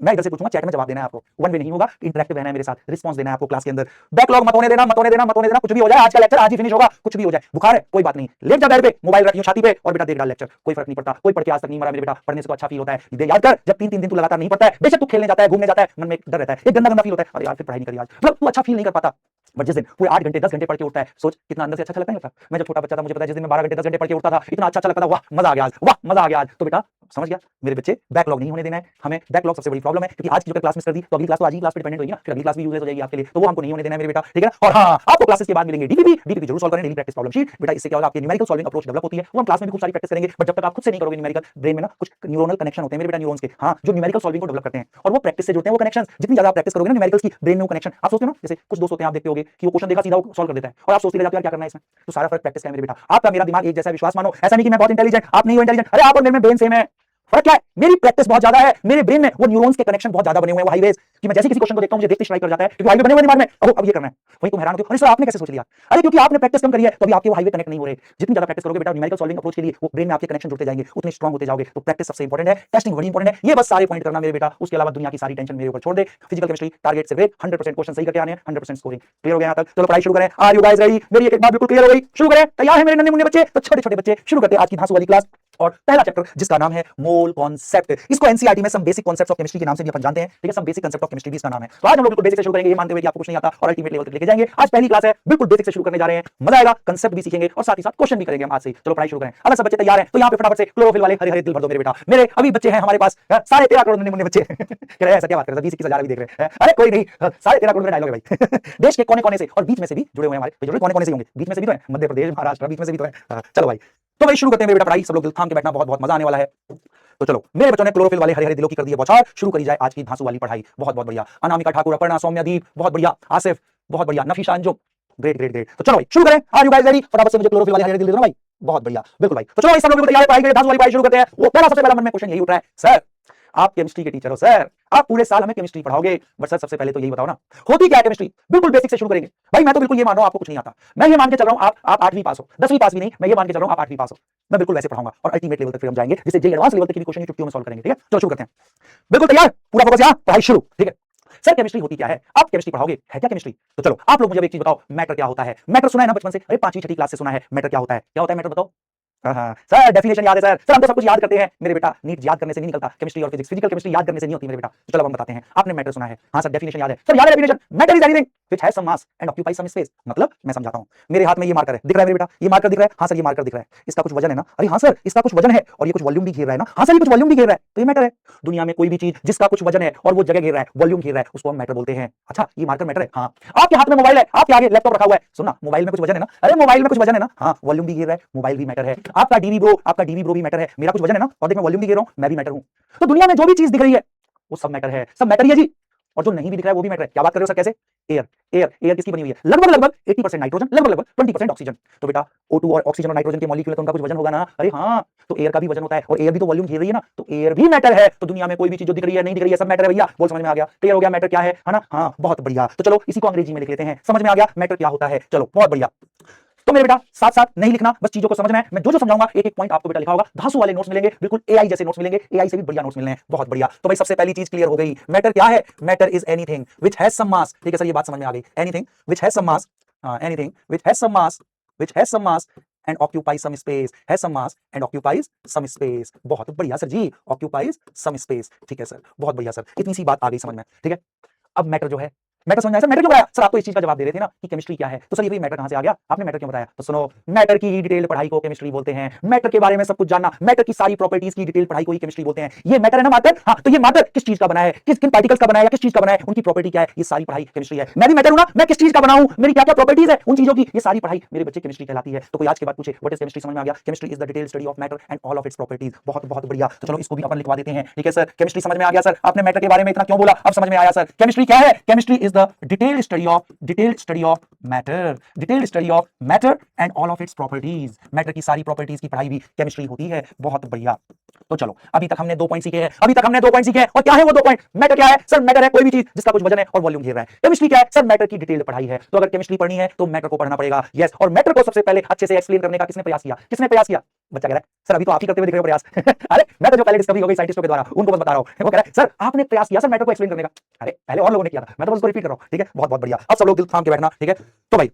मैं इधर से पूछूंगा चैट में जवाब देना है आपको, वन वे नहीं होगा, इंटरेक्टिव रहना है मेरे साथ, रिस्पांस देना है आपको क्लास के अंदर, बैकलॉग मत होने देना, मत होने देना, मत होने देना, कुछ भी हो जाए, आज का लेक्चर आज ही फिनिश होगा, कुछ भी हो जाए, बुखार है कोई बात नहीं, लेट जा बेड पे, मोबाइल रखियो छाती पे और बेटा देख डाल लेक्चर, कोई फर्क नहीं पड़ता, कोई पढ़ के आज तक नहीं मरा मेरे बेटा, पढ़ने से तो अच्छा फील होता है, दे याद कर, जब 3 दिन तू लगातार नहीं पढ़ता है, बेशक तू खेलने जाता है, घूमने जाता है, मन में एक डर रहता है, एक गंदा फील होता है, अरे यार फिर पढ़ाई नहीं करी आज, मतलब तू अच्छा फील नहीं कर पाता। बट जिस दिन पूरे 8 घंटे 10 घंटे पढ़ के उठता है, सोच कितना अंदर से अच्छा लगता है। मैं जब छोटा बच्चा था मुझे पता है, जिस दिन मैं 12 घंटे 10 घंटे पढ़ के उठता था, इतना अच्छा लगता था, वाह मजा आ गया आज, वाह मजा आ गया आज। तो बेटा समझ गया मेरे बच्चे, बैकलॉग नहीं होने देना है हमें। बैकलॉग सबसे बड़ी प्रॉब्लम है, क्योंकि आज की जो क्लास मिस कर दी तो अगली क्लास तो आज ही क्लास पे डिपेंडेंट होगी ना, फिर अगली क्लास भी यूजलेस हो जाएगी आपके लिए, तो वो हमको नहीं होने देना है मेरे बेटा, ठीक है ना। और हाँ, आपको क्लासेस के बाद मिलेंगे डीपीपी जरूर सॉल्व करें, डेली प्रैक्टिस प्रॉब्लम शीट बेटा। इससे क्या होगा, आपकी न्यूमेरिकल सॉल्विंग अप्रोच डेवलप होती है, वो हम क्लास में भी खूब सारी प्रैक्टिस करेंगे, बट जब तक आप खुद से नहीं करोगे न्यूमेरिकल, ब्रेन में ना कुछ न्यूरोनल कनेक्शन होते हैं मेरे बेटा, न्यूरॉन्स के, हाँ, जो न्यूमेरिकल सॉल्विंग को डेवलप करते हैं, और वो प्रैक्टिस से जुड़ते हैं वो कनेक्शन। जितनी ज्यादा प्रैक्टिस करोगे ना न्यूमेरिकल्स की, ब्रेन में वो कनेक्शन, आप सोचते हो ना, जैसे कुछ दोस्त होते हैं आप देखते होगे कि वो क्वेश्चन देखा सीधा वो सॉल्व कर देता है, और आप सोचते रह जाते हो यार क्या करना है इसमें। तो सारा फर्क प्रैक्टिस का है मेरे बेटा। आपका मेरा दिमाग एक जैसा, विश्वास मानो, ऐसा नहीं कि मैं बहुत इंटेलिजेंट, आप नहीं हो इंटेलिजेंट, अरे आप और मेरे में ब्रेन सेम है। फर्क क्या है, मेरी प्रैक्टिस बहुत ज्यादा है, मेरे ब्रेन में वो न्यूरॉन्स के कनेक्शन बहुत ज्यादा बने हुए हैं, वो हाईवेज, कि मैं जैसे किसी क्वेश्चन को देखता हूं मुझे देखते स्ट्राइक कर जाता है, क्योंकि हाईवे बने हुए दिमाग में, अब ये करना है। वही तुम हैरान होते हो, अरे सर आपने कैसे सोच लिया? अरे क्योंकि आपने प्रैक्टिस कम करी है, तो अभी आपके वो हाईवे कनेक्ट नहीं हो रहे। जितनी ज्यादा प्रैक्टिस करोगे बेटा न्यूमेरिकल सॉल्विंग अप्रोच के लिए, वो ब्रेन में आपके कनेक्शन जुड़ते जाएंगे, उतने स्ट्रांग होते जाओगे। तो प्रैक्टिस सबसे इंपॉर्टेंट है, टेस्टिंग बड़ी इंपॉर्टेंट है। ये बस सारे पॉइंट करना मेरे बेटा, उसके अलावा दुनिया की सारी टेंशन मेरे ऊपर छोड़ दे। फिजिकल केमिस्ट्री टारगेट से ग्रेड 100% क्वेश्चन सही करके आने हैं, 100% स्कोरिंग। क्लियर हो गया यहां तक? चलो पढ़ाई शुरू करें। Are you guys ready? मेरी एक बात बिल्कुल क्लियर हो गई, शुरू करें। तैयार है मेरे नन्हे मुन्ने बच्चे? तो छोटे छोटे बच्चे शुरू करते हैं आज की धांसू वाली क्लास, और पहला चैप्टर जिसका नाम है मोल कॉन्सेप्ट। इसको एनसीईआरटी में some basic concepts of chemistry के नाम से भी अपन जानते हैं, ठीक है, some basic concept of chemistry भी इसका नाम है। तो आज हम लोग बिल्कुल बेसिक से शुरू करेंगे, ये मानते हुए कि आपको कुछ नहीं आता, और अल्टीमेट लेवल तक लेके जाएंगे। आज पहली क्लास है, बिल्कुल बेसिक से शुरू करने जा रहे हैं, मजा आएगा, कांसेप्ट भी सीखेंगे और साथ ही साथ क्वेश्चन भी करेंगे हम आज से। चलो पढ़ाई शुरू करें। अगर सब बच्चे तैयार हैं तो यहाँ पे फटाफट से क्लोरोफिल वाले हरे हरे दिल भर दो मेरे बेटा। मेरे अभी बच्चे हैं हमारे पास 13.5 करोड़ नन्हे मुन्ने बच्चे कह रहे हैं ऐसा क्या बात कर रहे हैं, 20-21 हजार भी देख रहे हैं, अरे कोई नहीं, 13.5 करोड़ का डायलॉग है भाई देश के कोने कोने से और बीच में से भी जुड़े हुए हैं हमारे, कोने कोने से होंगे, बीच में से भी तो है, मध्य प्रदेश, महाराष्ट्र, बीच में से भी तो है। चलो भाई, तो भाई शुरू करते हैं मेरे बेटा पढ़ाई। सब लोग दिल थाम के बैठना, बहुत बहुत मजा आने वाला है। तो चलो मेरे बच्चों ने क्लोरोफिल वाले हरे हरे दिलों की कर दी है बौछार। शुरू करी जाए आज की धांसू वाली पढ़ाई। बहुत बहुत बढ़िया। अनामिका ठाकुर, अपर्णा, सौम्यदीप, बहुत बढ़िया। आसिफ, बहुत बढ़िया। Nafisa Anjum, great great great. तो चलो भाई शुरू करें। Are you guys ready? फटाफट से मुझे क्लोरोफिल वाले हरे हरे दिल दे दो ना भाई। बहुत बढ़िया, बिल्कुल भाई। तो चलो भाई सब लोग बिल्कुल तैयार है, पढ़ाई के लिए धांसू वाली पढ़ाई शुरू करते हैं। वो पहला सबसे पहला मन में क्वेश्चन यही उठ रहा है, सर आप केमिस्ट्री के टीचर हो, सर आप पूरे साल हमें केमिस्ट्री पढ़ाओगे, बट सर सबसे पहले तो यही बताओ ना होती क्या है केमिस्ट्री। बिल्कुल बेसिक से शुरू करेंगे भाई। मैं तो बिल्कुल ये मान रहा हूं आपको कुछ नहीं आता, मैं ये मान के चल रहा हूं आप 8वीं पास हो, 10वीं पास भी नहीं, मैं ये मान के चल रहा हूं आप 8वीं पास हो। मैं बिल्कुल वैसे पढ़ाऊंगा और अल्टीमेट लेवल तक फिर हम जाएंगे, जिससे जे एडवांस लेवल तक की भी क्वेश्चन चुटकियों में सॉल्व करेंगे, ठीक है। चलो शुरू करते हैं। बिल्कुल तैयार, पूरा फोकस यहां, पढ़ाई शुरू, ठीक है। सर केमिस्ट्री होती क्या है, आप केमिस्ट्री पढ़ाओगे, है क्या केमिस्ट्री? तो चलो आप लोग मुझे एक चीज बताओ, मैटर क्या होता है? मैटर सुना है ना बचपन से, अरे 5वीं 6वीं क्लास से सुना है। मैटर क्या होता है, क्या होता है मैटर बताओ। हाँ सर डेफिनेशन याद है सर, सर हम तो सब कुछ याद करते हैं मेरे बेटा, नीट याद करने से नहीं निकलता, केमिस्ट्री और फिजिक्स, फिजिकल केमिस्ट्री याद करने से नहीं होती मेरे बेटा। तो चलो हम बताते हैं, आपने मैटर सुना है, हाँ सर डेफिनेशन याद है सर, याद है definition, matter is anything which has some mass and occupies some space. मतलब मैं समझाता हूं, मेरे हाथ में ये मार्कर है, दिख रहा है मेरे बेटा, ये मार्कर दिख रहा है, हाँ सर ये मार्कर दिख रहा है, इसका कुछ वजन है ना, अरे हाँ सर इसका कुछ वजन है, और ये कुछ वॉल्यूम भी घेर रहा है ना, हाँ सर ये कुछ वॉल्यूम भी घेर रहा है, तो ये मैटर है। दुनिया में कोई भी चीज जिसका कुछ वजन है और वो जगह घेर रहा है, वॉल्यूम घेर रहा है, उसको हम मैटर बोलते हैं। अच्छा ये मार्कर मैटर है, हाँ। आपके हाथ में मोबाइल है, आपके आगे लैपटॉप रखा हुआ है, सुनना मोबाइल में कुछ वजन है ना, अरे मोबाइल में कुछ वजन है ना, हाँ वॉल्यूम भी घेर रहा है, मोबाइल भी मैटर है। आपका डीवी ब्रो भी मैटर है, मेरा कुछ वजन है ना, और देख मैं वॉल्यूम भी घेर रहा हूं, मैं भी मैटर हूं। तो दुनिया में जो भी चीज दिख रही है वो सब मैटर है, सब मैटर ही है जी। और जो नहीं भी दिख रहा है वो भी मैटर है। क्या बात कर रहे हो सर, कैसे? एयर, एयर किसकी बनी हुई है? लगभग 80% नाइट्रोजन, लगभग 20% ऑक्सीजन। तो बेटा O2 और ऑक्सीजन और नाइट्रोजन के मॉलिक्यूल है, तो उनका कुछ वजन होगा ना, अरे हाँ, तो एयर का भी वजन होता है, और एयर भी तो वॉल्यूम घेर रही है ना, तो एयर भी मैटर है। तो दुनिया में कोई भी चीज जो दिख रही है नहीं दिख रही है सब मैटर है भैया। बोल समझ में आ गया? क्लियर हो गया मैटर क्या है ना? हाँ बहुत बढ़िया। तो चलो इसी को अंग्रेजी में लिख लेते हैं, समझ में आ गया मैटर क्या होता है। चलो बहुत बढ़िया। तो मेरे बेटा साथ साथ नहीं लिखना, बस चीजों को समझना है। मैं जो जो समझाऊंगा एक एक पॉइंट आपको बेटा लिखा होगा। धांसू वाले नोट्स मिलेंगे, बिल्कुल एआई जैसे नोट्स मिलेंगे, एआई से भी बढ़िया नोट्स मिलने हैं। बहुत बढ़िया। तो भाई सबसे पहली चीज क्लियर हो गई, मैटर क्या है? Matter is anything which has some mass, ठीक है सर ये बात समझ में आ गई। Anything which has some mass, anything which has some mass, which has some mass and occupies some space, has some mass and occupies some space. बहुत बढ़िया sir ji, occupies some space, ठीक है सर, बहुत बढ़िया सर, इतनी सी बात आ गई समझ में, ठीक है। अब मैटर जो है, मैटर समझ में आया सर? मैटर क्यों आया सर? आप तो इस चीज का जवाब दे रहे थे ना कि केमिस्ट्री क्या है, तो सर ये भी मैटर कहां से आ गया? आपने मैटर क्यों बताया? तो सुनो, मैटर की डिटेल पढ़ाई को केमिस्ट्री बोलते हैं। मैटर के बारे में सब कुछ जानना, मैटर की सारी प्रॉपर्टीज की डिटेल पढ़ाई को ही केमिस्ट्री बोलते हैं। ये मैटर है ना मैटर, हाँ, तो ये मैटर किस चीज का बना है, किन पार्टिकल्स का बना है या किस चीज का बना है, उनकी प्रॉपर्टी क्या है, ये सारी पढ़ाई केमिस्ट्री है। मैं भी मैटर हूं ना, मैं किस चीज का बना हूं, मेरी क्या क्या प्रॉपर्टीज है उन चीजों की, ये सारी पढ़ाई मेरे बच्चे केमिस्ट्री कहलाती है। तो कोई आज के बाद पूछे व्हाट इज केमिस्ट्री, समझ में आ गया? Chemistry is the detail study of matter and all of its properties. बहुत बहुत बढ़िया। तो चलो इसको भी अपन लिखवा देते हैं, ठीक है सर। केमिस्ट्री समझ में आ गया सर, आपने मैटर के बारे में इतना क्यों बोला, अब समझ में आया सर। केमिस्ट्री क्या है? Chemistry is the detail study of matter, detailed study of matter and all of its properties. Matter की सारी प्रॉपर्टीज की पढ़ाई भी केमिस्ट्री होती है। बहुत बढ़िया। तो चलो अभी तक हमने 2 पॉइंट सीखे हैं, अभी तक हमने 2 पॉइंट सीखे हैं, और क्या है वो 2 पॉइंट? मैटर क्या है सर? मैटर है कोई भी चीज जिसका कुछ वजन है और वॉल्यूम घेर रहा है। केमिस्ट्री क्या है सर? मैटर की डिटेल्ड पढ़ाई है। तो अगर केमिस्ट्री पढ़नी है तो मैटर को पढ़ना पड़ेगा, यस। और मैटर को सबसे पहले अच्छे से एक्सप्लेन करने का किसने प्रयास किया? किसने प्रयास किया? बच्चा कह रहा है सर अभी तो आप ही करते हुए दिख रहे हो प्रयास अरे मैं तो जो पहले डिस्कवरी हो गई साइंटिस्टों के द्वारा उनको बस बता रहा हूं। वो कह रहा है सर आपने प्रयास किया सर मैटर को एक्सप्लेन करने का। अरे पहले और लोगों ने किया था, मैं तो बस उसको रिपीट कर रहा हूं, ठीक है। बहुत बहुत बढ़िया। अब सब लोग दिल थाम के बैठना, ठीक है। तो भाई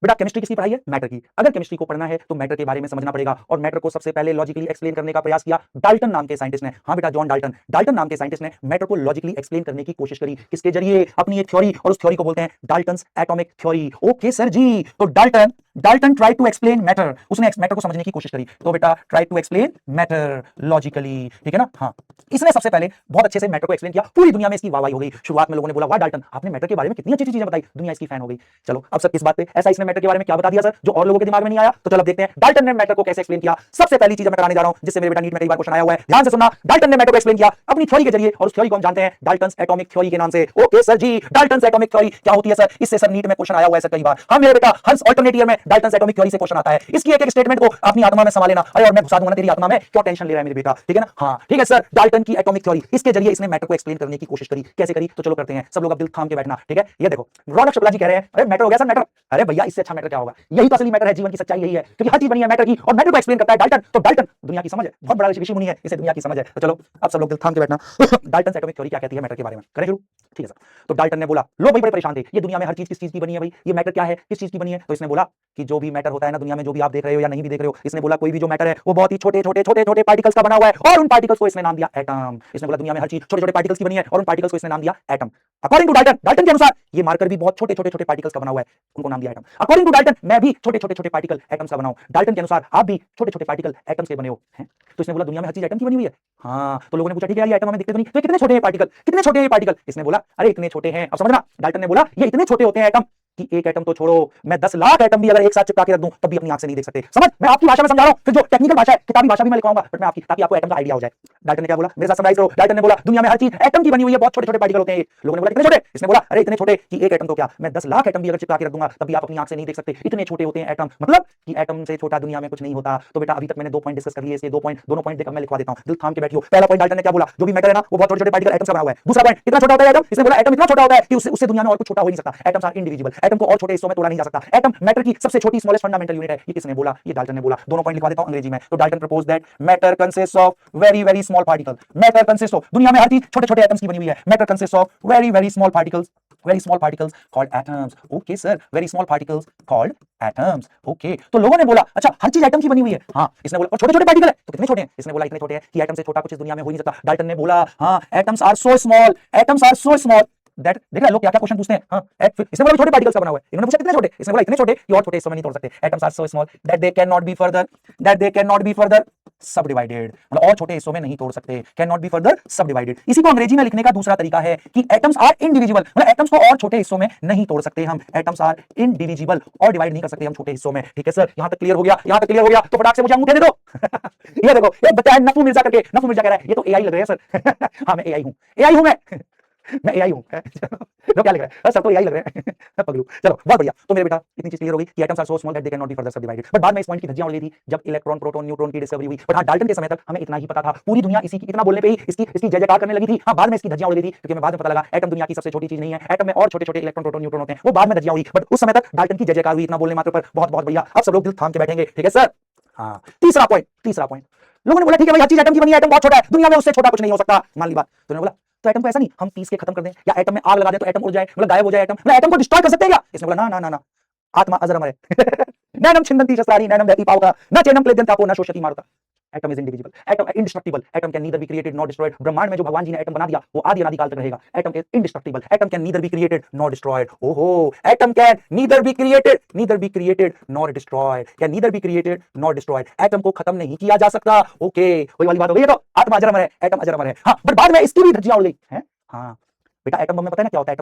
बेटा केमिस्ट्री किसकी पढ़ाई है? मैटर की। अगर केमिस्ट्री को पढ़ना है तो मैटर के बारे में समझना पड़ेगा, और मैटर को सबसे पहले लॉजिकली एक्सप्लेन करने का प्रयास किया डाल्टन नाम के साइंटिस्ट ने। हाँ बेटा, जॉन डाल्टन। डाल्टन नाम के साइंटिस्ट ने मैटर को लॉजिकली एक्सप्लेन करने की कोशिश करी। किसके जरिए? अपनी एक थ्योरी, और उस थ्योरी को बोलते हैं Dalton's atomic theory. Okay sir ji, तो Dalton try to explain matter, उसने मैटर को समझने की कोशिश करी। तो बेटा try to explain matter logically, ठीक है ना? हाँ, इसने सबसे पहले बहुत अच्छे से मैटर को एक्सप्लेन किया। पूरी दुनिया में इसकी वाहवाही हो गई। शुरुआत में लोगों ने बोला वाह डाल्टन, आपने मैटर के बारे में कितनी अच्छी चीजें बताई, दुनिया इसकी फैन हो गई। चलो अब सब किस बात पे? ऐसा इसने मैटर के बारे में क्या बता दिया सर जो और लोगों के दिमाग में नहीं आया? तो चलो अब देखते हैं डाल्टन ने मैटर को कैसे एक्सप्लेन किया। सबसे पहली चीज मैं कराने जा रहा हूं, जिससे मेरे बेटा नीट में कई बार क्वेश्चन आया हुआ है, ध्यान से सुनना। डाल्टन ने मैटर को एक्सप्लेन किया अपनी थ्योरी के जरिए, और उस थ्योरी को हम जानते हैं डाल्टन्स एटॉमिक थ्योरी के नाम से। ओके सर जी, डाल्टन्स एटॉमिक थ्योरी क्या होती है सर? इससे सर नीट में क्वेश्चन आया हुआ है सर कई बार। हाँ मेरे बेटा, हंस अल्टरनेट ईयर में डाल्टन्स एटॉमिक थ्योरी से क्वेश्चन आता है। इसकी एक एक स्टेटमेंट को अपनी आत्मा में समा लेना। अरे और मैं घुसा दूंगा ना तेरी आत्मा में, क्या टेंशन ले रहा है मेरे बेटा, ठीक है ना? हाँ ठीक है सर, डाल्टन की एटॉमिक थ्योरी, इसके जरिए इसने मैटर को एक्सप्लेन करने की कोशिश करी। कैसे करी? तो चलो करते हैं। सब लोग अब दिल थाम के बैठना, ठीक है? ये देखो, रौनक शुक्ला जी कह रहे हैं अरे मैटर हो गया सर मैटर। अरे भैया, इससे अच्छा मैटर क्या होगा? यही तो असली मैटर है, जीवन की सच्चाई यही है, क्योंकि हर चीज बनी है मैटर की, और मैटर को एक्सप्लेन करता है डाल्टन। तो डाल्टन दुनिया की समझ है, बहुत बड़ा ऋषि मुनि है, इसे दुनिया की समझ है। तो चलो अब सब लोग दिल थाम के बैठना। डाल्टन एटॉमिक थ्योरी क्या कहती है मैटर के बारे में, करें शुरू? ठीक है सर। तो डाल्टन ने बोला, लोग भाई बड़े परेशान थे, ये दुनिया में हर चीज किस चीज की बनी है भाई, ये मैटर क्या है, किस चीज की बनी है? तो इसने बोला कि जो भी मैटर होता है ना दुनिया में, जो भी आप देख रहे हो या नहीं भी देख रहे हो, इसने बोला कोई भी जो मैटर है वो बहुत ही छोटे छोटे छोटे छोटे पार्टिकल्स का बना हुआ है, और उन पार्टिकल्स को इसने नाम दिया एटम। इसने बोला दुनिया में हर चीज छोटे छोटे पार्टिकल्स की बनी है, और उन पार्टिकल्स को इसने नाम दिया atom. According to Dalton, Dalton के अनुसार ये मार्कर भी बहुत छोटे छोटे छोटे पार्टिकल्स का बना हुआ है, उनको नाम दिया एटम। अकॉर्डिंग टू डाल्टन, मैं भी छोटे छोटे छोटे पार्टिकल एटम्स का बना हूं। डाल्टन के अनुसार आप भी छोटे छोटे पार्टिकल एटम्स के बने हो हैं। तो इसने बोला दुनिया में हर चीज एटम की बनी हुई है। हाँ, तो लोगों ने पूछा ठीक है यार, ये एटम हमें दिखते तो नहीं, तो कितने छोटे हैं पार्टिकल, कितने छोटे हैं पार्टिकल? इसने बोला अरे इतने छोटे हैं। अब समझना, डाल्टन ने बोला ये इतने छोटे होते हैं एटम कि एक एटम तो छोड़ो, मैं 10 लाख एटम भी अगर एक साथ चिपका के रख दूं तब भी अपनी आंख से नहीं देख सकते। समझ? मैं आपकी भाषा में समझा रहा हूं, फिर जो टेक्निकल भाषा है, किताबी भाषा भी मैं लिखाऊंगा, बट मैं आपकी, ताकि आपको एटम का आइडिया हो जाए। डाल्टन ने क्या बोला, मेरे साथ समराइज करो। डाल्टन ने बोला दुनिया में हर चीज एटम की बनी हुई है, बहुत छोटे छोटे पार्टिकल होते हैं। लोगों ने बोला कितने छोटे? इसने बोला अरे इतने छोटे कि एक एटम तो क्या, मैं 10 लाख एटम भी अगर चिपका के रख दूंगा तब भी आप अपनी आंख से नहीं देख सकते, इतने छोटे होते हैं एटम। मतलब कि एटम से छोटा दुनिया में कुछ नहीं होता। तो बेटा अभी तक मैंने 2 पॉइंट डिस्कस कर लिए, इसके दोनों पॉइंट देखकर मैं लिखवा देता हूं, दिल थाम के बैठियो। पहला पॉइंट डाल्टन ने क्या बोला, जो भी मैटर है ना वो बहुत छोटे छोटे पार्टिकल एटम से बना हुआ है। दूसरा पॉइंट, कितना छोटा होता है एटम? इसने बोला एटम इतना छोटा होता है कि उससे दुनिया में और कुछ छोटा हो ही नहीं सकता। एटम्स आर इनडिविजिबल, एटम को और छोटे हिस्सों में तोड़ा नहीं जा सकता। एटम मैटर की सबसे छोटी स्मॉलेस्ट फंडामेंटल यूनिट है। ये किसने बोला? ये डाल्टन ने बोला। दोनों पॉइंट लिखवा देता हूं अंग्रेजी में। तो Dalton propose that matter consists of very very small particle. Matter consist of, दुनिया में हर चीज छोटे छोटे एटम्स की बनी हुई है। Matter consist of very very small particles, very small particles called atoms. Okay sir, very small particles called atoms. Okay, तो लोगों ने बोला अच्छा हर चीज एटम की बनी हुई है। हाँ, इसने बोला और छोटे छोटे पार्टिकल है तो कितने छोटे हैं? इसने बोला इतने छोटे हैं कि एटम से छोटा कुछ इस दुनिया में हो ही नहीं सकता। डाल्टन ने बोला हाँ, atoms are so small, atoms are so small that, देख रहे हैं लोग क्या क्या क्वेश्चन पूछते हैं। हाँ, इसने बोला छोटे पार्टिकल्स का बना हुआ है। इन्होंने पूछा कितने छोटे? इसने बोला इतने छोटे कि और छोटे हिस्सों में नहीं तोड़ सकते। Atoms are so small that they can not be further subdivided, मतलब और छोटे हिस्सों में नहीं तोड़ सकते। Can not be further subdivided. इसी को अंग्रेजी में लिखने का दूसरा तरीका है कि एटम्स आर इनडिविजिबल, मतलब एटम्स को और छोटे हिस्सों में नहीं तोड़ सकते हम। एटम्स आर इनडिविजिबल, और डिवाइड नहीं कर सकते हम छोटे हिस्सों में। ठीक है सर, यहां तक क्लियर हो गया? यहां तक क्लियर हो गया तो फटाक से मुझे अंगूठे दे दो। ये देखो, ये बच्चा है नफू मिर्जा करके, नफू मिर्जा कह रहा है ये तो एआई लग रहा है सर। हाँ मैं एआई हूं, एआई हूं मैं एआई हूं। लोग क्या लिख रहे हैं? सब तो एआई लग रहे हैं। पगलू, चलो बहुत बढ़िया। तो मेरे बेटा इतनी चीज क्लियर हो गई कि atoms are so small that they can not be further subdivided. But बाद में इस पॉइंट की धज्जियां उड़ गई थी जब इलेक्ट्रॉन, प्रोटॉन, न्यूट्रॉन की डिस्कवरी हुई। बट हाँ, डाल्टन के समय तक हमें इतना ही पता था। पूरी दुनिया इसी की, इतना बोलने पे ही इसकी जय जयकार करने लगी थी। हाँ, बाद में इसकी धज्जियां उड़ गई थी, क्योंकि हमें बाद में पता लगा एटम दुनिया की सबसे छोटी चीज नहीं है। एटम में और छोटे छोटे इलेक्ट्रॉन, प्रोटॉन, न्यूट्रॉन होते हैं। वो बाद में धज्जियां उड़ी, बट उस समय तक डाल्टन की जय जयकार हुई इतना बोलने मात्र पर। बहुत बहुत बढ़िया। अब सब लोग दिल थाम के बैठेंगे, ठीक है सर? हाँ, तीसरा पॉइंट लोगों ने बोला ठीक है भाई हर चीज एटम की बनी है, एटम बहुत छोटा है, दुनिया में उससे छोटा कुछ नहीं हो सकता, मान ली बात। तो बोला तो एटम को ऐसा नहीं हम पीस के खत्म कर दें, या एटम में आग लगा दें तो एटम उड़ जाए, मतलब गायब हो जाए एटम, मतलब एटम को डिस्ट्रॉय कर सकते हैं क्या? इसने बोला ना ना ना ना, आत्मा अजरम है। नैनम छिन्दन्ति शस्त्राणि नैनम दहति पावका न चैनम क्लेद्यं तापो न शोषयति मारुता। Atom is indivisible, atom indestructible, atom can neither be created nor destroyed. ब्रह्मांड में जो भगवान जी ने एटम बना दिया वो आदि अनादि काल तक रहेगा। Atom is indestructible, atom can neither be created nor destroyed. ओहो, atom can neither be created nor destroyed, can neither be created nor destroyed. Atom को खत्म नहीं किया जा सकता। ओके, वही वाली बात हो गई। तो आत्मा अजर अमर है, एटम अजर अमर है। हाँ, बट बाद में इसकी भी धज्जियां उड़ गई हैं। हाँ बेटा, एटम बम में पता है ना क्या होता है?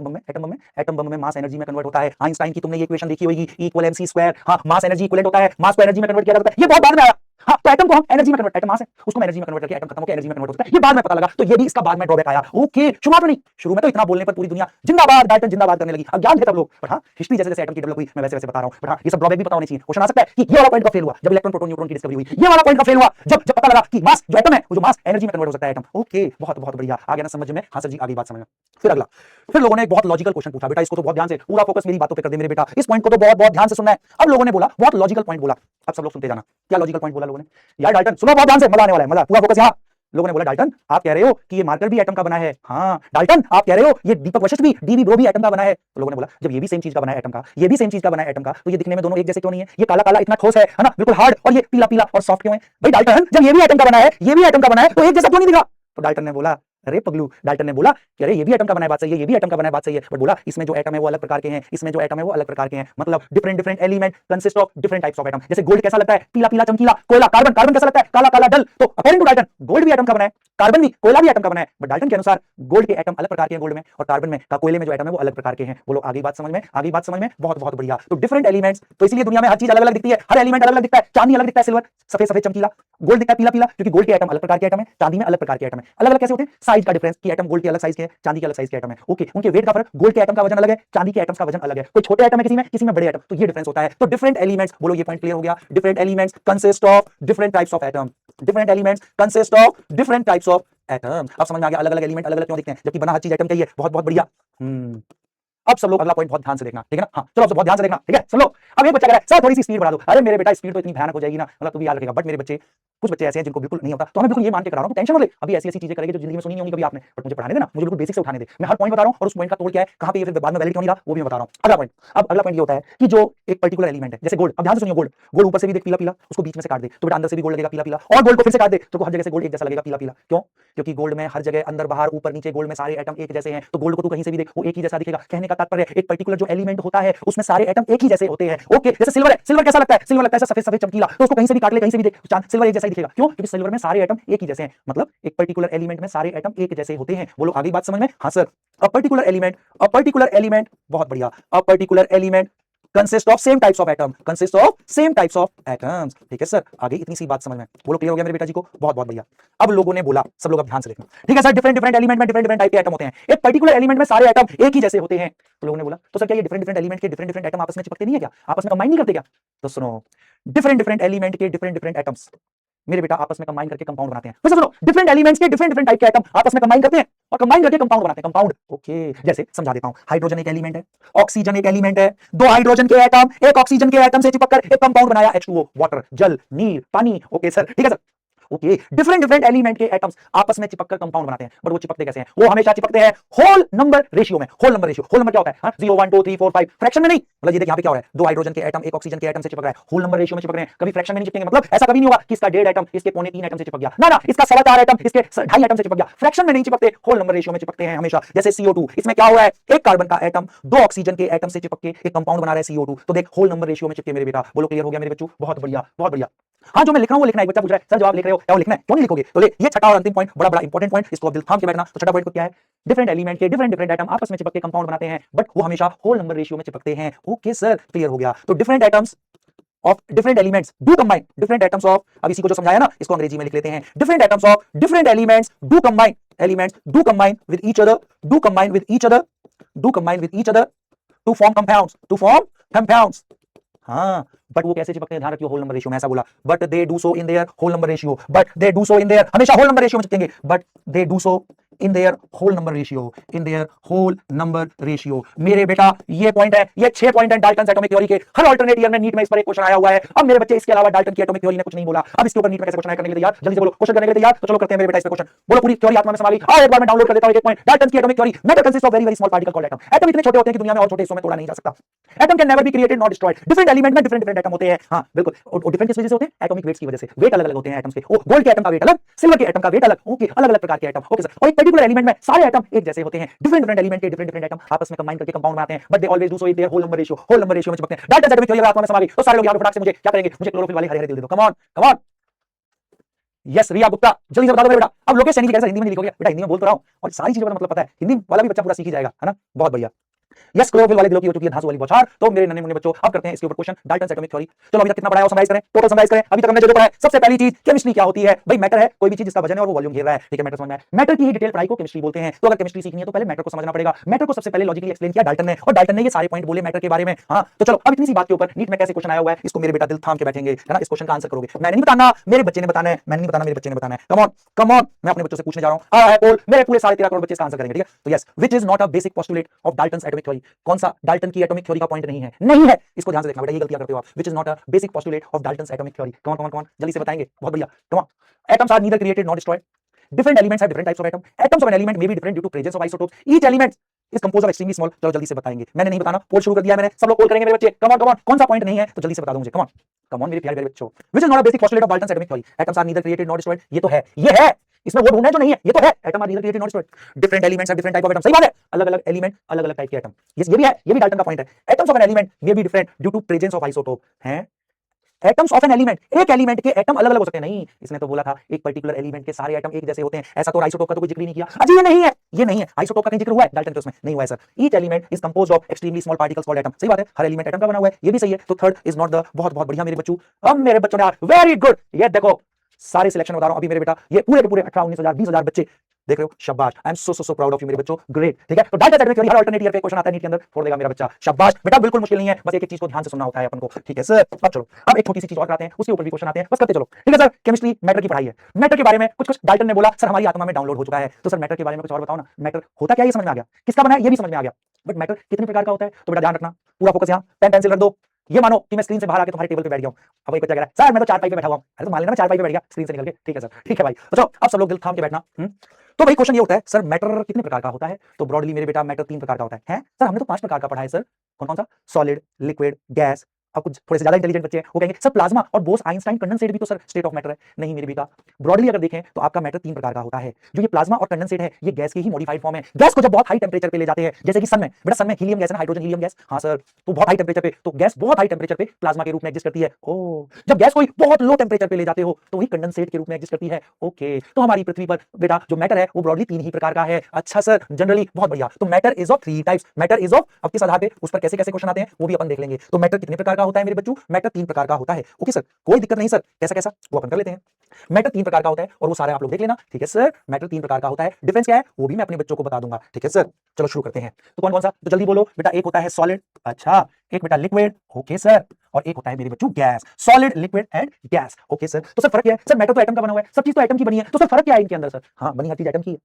एटम बम में मास एनर्जी में कन्वर्ट होता है। आइंस्टाइन की तुमने ये इक्वेशन देखी होगी, इक्वल एमसी स्क्वायर। हाँ, मास एनर्जी इक्विवेलेंट होता है, मास को एनर्जी में कन्वर्ट किया जाता है। ये बहुत बाद में आया। हाँ, तो एटम को हम एनर्जी में कन्वर्ट, एटम मास है उसको एनर्जी में कन्वर्ट करके एटम खत्म होकर एनर्जी में कन्वर्ट होता है। ये बाद में पता लगा, तो ये भी इसका बाद में ड्रॉबैक आया। ओके, शुरुआत में नहीं, शुरू में तो इतना बोलने पर पूरी दुनिया जिंदाबाद डाल्टन जिंदाबाद करने लगी, अज्ञान थे तब लोग। बट हाँ, हिस्ट्री जैसे जैसे एटम की डेवलप हुई मैं वैसे वैसे बता रहा हूँ। बट हाँ, ये सब ड्रॉबैक भी पता होने चाहिए। क्वेश्चन आ सकता है कि ये वाला पॉइंट कब फेल हुआ? जब इलेक्ट्रॉन, प्रोटॉन, न्यूट्रॉन की डिस्कवरी हुई। ये वाला पॉइंट कब फेल हुआ? जब पता लगा कि मास जो एटम है वो जो मास एनर्जी में कन्वर्ट हो सकता है एटम। ओके, बहुत बहुत बढ़िया, आ गया ना समझ में? हाँ सर जी, आगे बात समझ में। फिर अगला, फिर लोगों ने एक बहुत लॉजिकल क्वेश्चन पूछा। बेटा इसको तो बहुत ध्यान से, पूरा फोकस मेरी बातों पे कर दे मेरे बेटा, इस पॉइंट को तो बहुत बहुत ध्यान से सुनना है। अब लोगों ने बोला, बहुत लॉजिकल पॉइंट बोला। अब सब लोग सुनते जाना, क्या लॉजिकल पॉइंट बोला लोगों ने? यार डाल्टन सुनो बहुत ध्यान से, मजा आने वाला है, मजा, पूरा फोकस यहाँ। लोगों ने बोला डाल्टन आप कह रहे हो कि ये मार्कर भी एटम का बना है। हाँ डाल्टन आप कह रहे हो ये दीपक वशिष्ठ भी डीवी ब्रो भी एटम का बना है। तो लोगों ने बोला जब ये भी सेम चीज का बना है एटम का, ये भी सेम चीज का बना है एटम का, तो ये दिखने में दोनों एक जैसे क्यों नहीं है? ये काला काला इतना ठोस है ना, बिल्कुल हार्ड, और ये पीला पीला और सॉफ्ट क्यों है? भाई डाल्टन जब ये भी एटम का बना है, ये भी एटम का बना है, तो एक जैसा क्यों नहीं दिखा? तो डाल्टन ने बोला अरे पगलू, डाल्टन ने बोला कि अरे ये भी एटम का बना है, बात सही है, ये भी एटम का बना है, बात सही है, बट बोला इसमें जो एटम है वो अलग प्रकार के हैं, इसमें जो एटम है वो अलग प्रकार के हैं, मतलब different different element consist of different types of atom. जैसे गोल्ड कैसा लगता है? पीला पीला चमकीला, कोयला कार्बन, कार्बन कैसा लगता है? काला काला डल। तो अकॉर्डिंग टू डाल्टन गोल्ड भी एटम का बना है, कार्बन भी, कोयला भी एटम का बना है, बट डाल्टन के अनुसार गोल्ड के एटम अलग प्रकार के हैं गोल्ड में, और कार्बन में कोयले में जो एटम है वो अलग प्रकार के हैं। बोलो आगे बात समझ में? आगे बात समझ में? बहुत बहुत बढ़िया। तो डिफरेंट एलिमेंट्स, तो इसलिए दुनिया में हर चीज अलग अलग दिखती है, हर एलिमेंट अलग अलग दिखता है, चांदी अलग दिखता है, सिल्वर सफेद सफेद चमकीला, गोल्ड दिखता है पीला पीला, क्योंकि गोल्ड के एटम अलग प्रकार के एटम है, चांदी में अलग प्रकार के एटम है। अलग अलग कैसे होते हैं? साइज का डिफरेंस, कि एटम गोल्ड के अलग साइज के हैं, चांदी के अलग साइज के एटम है। ओके, उनके वेट का फर्क, गोल्ड के एटम का वजन अलग है, चांदी के एटम्स का वजन अलग है, कोई छोटे एटम है किसी में बड़े एटम, तो ये डिफरेंस होता है। तो डिफरेंट एलिमेंट्स, बोलो ये पॉइंट क्लियर हो गया? Different elements consist of different types of atom, different elements consist of different types of atom. अब समझ में आ गया अलग अलग एलिमेंट अलग अलग क्यों दिखते हैं, जबकि बना हर चीज एटम का ही है। बहुत बहुत बढ़िया। अब सब लोग अगला पॉइंट बहुत ध्यान से देखना, ठीक है ना? हाँ चलो, अब बहुत ध्यान से देखना, ठीक है? सब लोग, अब एक बच्चा कह रहा है सर थोड़ी सी स्पीड बढ़ा दो। अरे मेरे बेटा स्पीड तो इतनी भयानक हो जाएगी ना, मतलब तू भी याद रखेगा, बट मेरे बच्चे, कुछ बच्चे ऐसे हैं जिनको बिल्कुल नहीं होता, तो मैं बिल्कुल ये मान के करा रहा हूं, टेंशन मत ले, अभी ऐसी ऐसी चीजें करेंगे जो जिंदगी में सुनी नहीं होंगी कभी आपने, बट मुझे पढ़ाने देना, मुझे बिल्कुल बेसिक से उठाने दे। मैं हर पॉइंट बता रहा हूं, और उस पॉइंट का तोड़ क्या है, कहां पे ये फिर बाद में वैलिड क्यों नहीं रहा, वो भी मैं बता रहा हूं। अगला पॉइंट, अब अगला पॉइंट ये होता है कि जो एक पर्टिकुलर एलिमेंट है, जैसे गोल्ड, अब ध्यान से सुनिए, गोल्ड, गोल्ड ऊपर से भी देख पीला पीला, उसको बीच में से काट दे तो बेटा अंदर से भी गोल्ड लगेगा पीला पीला, और गोल्ड को फिर से काट दे तो हर जगह से गोल्ड एक जैसा लगेगा पीला पीला। क्यों? क्योंकि गोल्ड में हर जगह अंदर बाहर ऊपर नीचे गोल्ड में सारे एटम एक जैसे हैं, तो गोल्ड को तू कहीं से भी देख वो एक ही जैसा दिखेगा। कहने का तात्पर्य एक पर्टिकुलर जो एलिमेंट होता है उसमें सारे एटम एक ही जैसे होते हैं। ओके, जैसे सिल्वर है, सिल्वर कैसा लगता है? सिल्वर लगता है सफेद सफेद चमकीला, तो उसको कहीं से भी काट ले, कहीं से भी देख सिल्वर एक जैसा ही दिखेगा। क्यों? क्योंकि सिल्वर में सारे एटम एक ही जैसे हैं, मतलब एक पर्टिकुलर एलिमेंट में सारे एटम एक जैसे होते हैं। बोलो आगे बात समझ में? हाँ सर, अ पर्टिकुलर एलिमेंट, बहुत बढ़िया, a particular element consist of same types of atom, consist of same types of atoms. ठीक है सर, आगे इतनी सी बात समझ में? बोलो क्लियर हो गया मेरे बेटा जी को? बहुत बहुत बढ़िया। अब लोगों ने बोला, सब लोग अब ध्यान से देखना, ठीक है सर, डिफरेंट डिफरेंट एलिमेंट में डिफरेंट डिफरेंट टाइप के एटम होते हैं, एक पर्टिकुलर एलिमेंट में सारे एटम एक ही जैसे होते हैं। तो लोगों ने बोला तो सर क्या ये डिफरेंट डिफरेंट एलिमेंट के डिफरेंट डिफरेंट एटम आपस में चिपकते नहीं है क्या, आपस में कंबाइन नहीं करते क्या? तो सुनो, डिफरेंट डिफरेंट एलिमेंट के डिफरेंट डिफरेंट एटम्स मेरे बेटा आपस में कंबाइन करके कंपाउंड बनाते हैं। फिर से सुनो, डिफरेंट एलिमेंट्स के डिफरेंट डिफरेंट टाइप के एटम आपस में कंबाइन करते हैं और कंबाइन करके कंपाउंड बनाते हैं, कंपाउंड। ओके, जैसे समझा देता हूं, हाइड्रोजन एक एलिमेंट है, ऑक्सीजन एक एलिमेंट है, दो हाइड्रोजन के एटम एक ऑक्सीजन के एटम से चिपककर एक कंपाउंड बनाया, H2O, वाटर, जल, नीर, पानी। ओके सर, ठीक है sir. Okay, different different element के एटम्स आपस में चिपककर कंपाउंड बनाते हैं, बट वो चिपकते कैसे हैं? वो हमेशा चिपकते हैं होल नंबर रेशियो में। Whole number ratio, whole number क्या होता है? 0 1 2 3 4 5, फ्रैक्शन में नहीं। मतलब ये देख यहां पे क्या हो रहा है, दो हाइड्रोजन के एटम एक ऑक्सीजन के एटम से चिपक रहा है, होल नंबर रेशियो में चिपक रहे हैं, कभी फ्रैक्शन में नहीं चिपकेंगे। मतलब ऐसा कभी नहीं होगा कि इसका 1.5 एटम इसके पौने 3 एटम से चिपक गया, ना ना, इसका 1.25 एटम इसके 2.5 एटम से चिपक गया। फ्रैक्शन में नहीं चिपकते, होल नंबर रेशियो में चिपकते हैं हमेशा। जैसे CO2, इसमें क्या हुआ है, एक कार्बन का एटम दो ऑक्सीजन के एटम से चिपक के एक कंपाउंड बना रहा है CO2, तो देख होल नंबर रेशियो में चिपके मेरे बेटा। बोलो क्लियर हो गया मेरे बच्चों? बहुत बढ़िया, बहुत बढ़िया। हाँ जो मैं लिख रहा हूं वो लिखना है। एक बच्चा पूछ रहा है सर जवाब लिख रहे हो, क्या वो लिखना है? क्यों नहीं लिखोगे? तो ले, ये छठा और अंतिम पॉइंट बड़ा बड़ा इंपॉर्टेंट पॉइंट, इसको अब दिल थाम के बैठना। तो छठा पॉइंट को क्या है? डिफरेंट एलिमेंट के डिफरेंट डिफरेंट एटम आपस में चिपक के कंपाउंड बनाते हैं, बट वो हमेशा होल नंबर रेशियो में चिपकते हैं। ओके सर, क्लियर हो गया। तो different atoms of different elements do combine, different atoms of, अब इसी को जो समझाया ना इसको अंग्रेजी में लिख लेते हैं, different atoms of different elements do combine, elements do combine with each other, do combine with each other, do combine with each other to form compounds, to form compounds. हाँ, बट वो कैसे चिपकते हैं? ध्यान रखियो, होल नंबर रेशियो में। ऐसा बोला, but they do so in their whole number ratio, but they do so in their, हमेशा होल नंबर रेशियो में चिपकेंगे, but they do so in their whole number ratio, in their whole number ratio. मेरे बेटा ये point है, ये 6 point है Dalton atomic theory के। हर अल्टरनेट ईयर में नीट में इस पर एक क्वेश्चन आया हुआ है। अब मेरे बच्चे इसके अलावा डाल्टन की एटॉमिक थ्योरी ने कुछ नहीं बोला, अब इसके ऊपर नीट में कैसे क्वेश्चन आया करने के लिए तैयार? जल्दी से बोलो, क्वेश्चन करने के लिए तैयार? तो चलो करते हैं मेरे बेटा इस पे क्वेश्चन। बोलो पूरी थ्योरी आत्मा में समा गई? आओ एक बार मैं डाउनलोड कर देता हूं एक पॉइंट, डाल्टन की atomic theory. Matter consist of very very small particle called atom. Atom इतने छोटे होते हैं कि दुनिया में और छोटे हिस्सों में तोड़ा नहीं जा सकता। Atom can never be created not destroyed. Different element में डिफरेंट डिफरेंट एटम होते हैं। हां बिल्कुल, और डिफरेंट किस वजह से होते हैं? एटॉमिक वेट्स की वजह से। वेट अलग अलग होते हैं एटम्स के। ओ गोल्ड के एटम का वेट अलग, सिल्वर के एटम का वेट अलग। ओके, अलग अलग प्रकार के एटम। ओके सर, और एक पर्टिकुलर एलिमेंट में सारे एटम एक जैसे होते हैं। डिफरेंट डिफरेंट एलिमेंट के डिफरेंट डिफरेंट एटम आपस में कंबाइन करके कंपाउंड बनाते हैं, but they always do so in their whole number ratio, whole number ratio में चिपकते हैं। डाल्टन एटॉमिक थ्योरी अगर आत्मा में समा गई तो सारे लोग यहां पे फटाक से मुझे क्या करेंगे? मुझे क्लोरोफिल वाले हरे हरे दिल दे दो। Come on come on. Yes Riya Gupta, जल्दी से बता दो मेरे बेटा। अब लोकेश सैनी जी कैसा हिंदी में नहीं लिखोगे बेटा? हिंदी में बोल तो रहा हूं और सारी चीजों का मतलब पता है, हिंदी वाला भी बच्चा पूरा सीख ही जाएगा, है ना? बहुत बढ़िया। यस, क्लोरोफिल वाले दिलों की हो चुकी है धांसू वाली बौछार। तो मेरे नन्हे मुन्ने बच्चों, अब करते हैं इसके ऊपर क्वेश्चन, डाल्टन एटॉमिक थ्योरी। चलो अभी तक कितना पढ़ा है वो समराइज करें, टोटल समराइज करें। अभी तक हमने जो पढ़ा है, सबसे पहली चीज केमिस्ट्री क्या होती है? भाई मैटर है, कोई भी चीज जिसका वजन है और वो वॉल्यूम घेर रहा है, ठीक है? मैटर समझ में आया? मैटर की ही डिटेल पढ़ाई को केमिस्ट्री बोलते हैं। तो अगर केमिस्ट्री सीखनी है तो पहले मैटर को समझना पड़ेगा। मैटर को सबसे पहले लॉजिकली एक्सप्लेन किया डाल्टन ने, और डाल्टन ने ये सारे पॉइंट बोले मैटर के बारे में। हां तो चलो अब इतनी सी बात के ऊपर नीट में कैसे क्वेश्चन आया हुआ है, इसको मेरे बेटा दिल थाम के बैठेंगे, है ना? इस क्वेश्चन का आंसर करोगे। मैंने नहीं बताना, मेरे बच्चे ने बताना है, मैंने नहीं बताना, मेरे बच्चे ने बताना है। कम ऑन कम ऑन, मैं अपने बच्चों से पूछने जा रहा हूं। आ है बोल, मेरे पूरे 13.5 करोड़ बच्चे इसका आंसर करेंगे, ठीक है? तो yes, which is not a basic postulate of Dalton atomic theory. कौन सा डाल्टन की एटॉमिक थ्योरी का पॉइंट नहीं है? नहीं है, इसको ध्यान से देखना बेटा, ये गलतियां करते हो आप। Which is not a basic postulate of Dalton atomic theory. कौन कौन कौन जल्दी से बताएंगे? बहुत बढ़िया। कौन? Atoms are neither created not destroyed, Different elements have different types of atom. Atoms of an element may be different due to presence of isotopes. Each element is composed of extremely small. चलो जल्दी से बताएंगे, मैंने नहीं बताना, पोल शुरू कर दिया मैंने, सब लोग पोल करेंगे मेरे बच्चे, कम ऑन कौन सा पॉइंट नहीं है तो जल्दी से बता दो मुझे, कम ऑन मेरे प्यारे बच्चों। Which is not a basic postulate of Dalton's atomic theory. Atoms are neither created nor destroyed. ये तो है, ये है, इसमें वो ढूंढना है जो नहीं है, ये तो है, atom are neither created not destroyed. Different elements have different type of atoms. सही बात है, अलग-अलग एलिमेंट अलग-अलग टाइप के एटम, ये भी है, ये भी डाल्टन का पॉइंट है। Atoms of an element may be different due to presence of isotope. हैं एटम्स ऑफ एन एलिमेंट, एक एलिमेंट के एटम अलग अलग हो सकते हैं, नहीं इसने तो बोला था एक पर्टिकुलर एलिमेंट के सारे एटम एक जैसे होते हैं, ऐसा तो आइसोटोप का तो कोई जिक्र ही नहीं किया। अजी ये नहीं है, ये नहीं है, आइसोटोप का कहीं जिक्र हुआ है डाल्टन के उसमें नहीं हुआ है sir. Each element is composed of extremely small particles called atom, सही बात है, हर एलिमेंट एटम का बना हुआ है, ये भी सही है। तो थर्ड इज नॉट द, बहुत बहुत बढ़िया मेरे बच्चों, अब मेरे बच्चों ने वेरी गुड, ये देखो सारे सिलेक्शन बता रहा हूं अभी मेरे बेटा, ये पूरे के पूरे 18 19,000 20,000 बच्चे देख रहे हो, शाबाश, I am so proud of you मेरे बच्चों, ग्रेट। ठीक है, तो डाल्टन एटॉमिक थ्योरी हर अल्टरनेट ईयर पे क्वेश्चन आता है नीट के अंदर, फोड़ देगा मेरा बच्चा, शाबाश बेटा, बिल्कुल मुश्किल नहीं है, बस एक एक चीज को ध्यान से सुनना होता है अपन को। ठीक है सर, अब चलो अब एक छोटी सी चीज और कराते हैं, उसके ऊपर भी क्वेश्चन आते हैं, बस करते चलो। ठीक है सर, केमिस्ट्री मैटर की पढ़ाई है, मैटर के बारे में कुछ कुछ डाल्टन ने बोला सर हमारी आत्मा में डाउनलोड हो चुका है, तो सर मैटर के बारे में कुछ और बताओ ना, मैटर होता क्या है ये समझ में आ गया, किसका बना है ये भी समझ में आ गया, बट मैटर कितने प्रकार का होता है तो बेटा ध्यान रखना, पूरा फोकस यहाँ, पेन पेंसिल रख दो। ये मानो कि मैं स्क्रीन से बाहर आके तुम्हारे टेबल पे बैठ गया हूं, अब एक बच्चा कह रहा है सर मैं तो चारपाई पे बैठा हुआ हूं, अरे तो मान लेना मैं चारपाई पे बैठ गया स्क्रीन से निकल के, ठीक है सर, ठीक है भाई, तो चलो अब सब लोग दिल थाम के बैठना। तो भाई क्वेश्चन ये होता है सर मैटर कितने प्रकार का होता है, तो ब्रॉडली मेरे बेटा मैटर 3 प्रकार का होता है। हैं सर हमने तो 5 प्रकार का पढ़ा है सर, कौन कौन सा, सॉलिड, लिक्विड, गैस। अब कुछ थोड़े से ज्यादा इंटेलिजेंट बच्चे हैं वो कहेंगे सर प्लाज्मा और बोस आइंस्टाइन कंडेंसेट भी तो सर स्टेट ऑफ मैटर है, नहीं मेरे बेटा, ब्रॉडली अगर देखें तो आपका मैटर 3 प्रकार का होता है। जो ये प्लाज्मा और कंडेंसेट है ये गैस की ही मॉडिफाइड फॉर्म है, गैस को जब बहुत हाई टेंपरेचर पे ले जाते हैं, जैसे कि सन में, बेटा सन में हीलियम गैस है ना, हाइड्रोजन हीलियम गैस, हाँ सर, तो बहुत हाई टेंपरेचर पे, तो गैस बहुत हाई टेंपरेचर पे प्लाज्मा के रूप में एग्जिस्ट करती है। ओ जब गैस को बहुत लो टेंपरेचर पे ले जाते हो तो वही कंडेंसेट के रूप में एग्जिस्ट करती है। ओके, तो हमारी पृथ्वी पर बेटा जो मैटर है वो ब्रॉडली 3 ही प्रकार का है। अच्छा सर, जनरली बहुत बढ़िया, तो matter is of 3 types, matter is of, अब किस आधार पे उस पर कैसे कैसे क्वेश्चन आते हैं वो भी अपन देख लेंगे। तो मैटर कितने प्रकार का होता है मेरे बच्चों, मैटर 3 प्रकार का होता है। ओके सर, कोई दिक्कत नहीं सर, कैसा कैसा वो अपन कर लेते हैं। मैटर 3 प्रकार का होता है और वो सारे आप लोग देख लेना। ठीक है सर, मैटर 3 प्रकार का होता है, डिफरेंस क्या है वो भी मैं अपने बच्चों को बता दूंगा। ठीक है सर, चलो शुरू करते हैं। तो कौन कौन सा, तो जल्दी बोलो बेटा, एक होता है सॉलिड, अच्छा, एक बेटा लिक्विड, ओके सर, और एक होता है मेरे बच्चों gas, solid, liquid and gas. Okay sir, तो सर फर्क क्या है, सर मैटर तो एटम का बना हुआ है, सब चीज तो एटम की बनी है, तो सर फर्क क्या है इनके अंदर सर, हाँ बनी हर चीज एटम की है।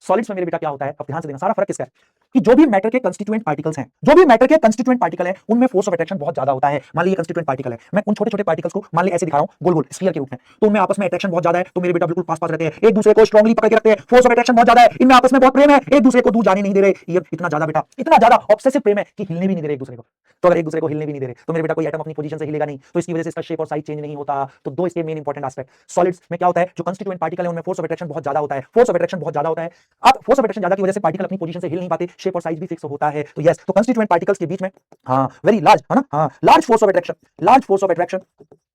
सॉलिड्स में मेरे बेटा क्या होता है, अब ध्यान से देखना, सारा फर्क किसका है कि जो भी मैटर के कंस्टिट्यूएंट पार्टिकल्स हैं, जो भी मैटर के कंस्टिट्यूएंट पार्टिकल है उनमें फोर्स ऑफ अट्रैक्शन बहुत ज्यादा होता है। मान लीजिए कंस्टिट्यूएंट पार्टिकल है, मैं उन छोटे छोटे पार्टिकल्स को मान लीजिए ऐसे दिखा रहा हूं गोल गोल स्फीयर के रूप में, तो उनमें आपस में अट्रैक्शन बहुत ज्यादा है, तो मेरे बेटा बिल्कुल पास पास रहते हैं, एक दूसरे को स्ट्रांगली पकड़ के रखते हैं, फोर्स ऑफ अट्रैक्शन बहुत ज्यादा है, इनमें आपस में बहुत प्रेम है, एक दूसरे को दूर जाने नहीं दे रहे, ये इतना ज्यादा बेटा, इतना ज्यादा ऑब्सेसिव प्रेम है कि हिलने भी नहीं दे रहे एक दूसरे को। तो अगर एक दूसरे को हिलने भी नहीं दे रहे तो मेरे बेटा कोई एटम अपनी पोजीशन से हिलेगा नहीं, तो इसकी वजह से इसका शेप और साइज चेंज नहीं होता। तो दो इसके मेन इंपॉर्टेंट एस्पेक्ट, सॉलिड्स में क्या होता है, जो कंस्टिट्यूएंट पार्टिकल है उनमें फोर्स ऑफ अट्रैक्शन बहुत ज्यादा होता है, फोर्स ऑफ अट्रैक्शन बहुत ज्यादा होता है, अब फोर्स ऑफ अट्रैक्शन ज्यादा की वजह से पार्टिकल अपनी पोजीशन से हिल नहीं पाते, शेप और साइज भी फिक्स होता है। तो यस, तो कंस्टिट्यूएंट पार्टिकल्स के बीच में हाँ वेरी लार्ज है ना, हाँ large force of attraction, large force of attraction,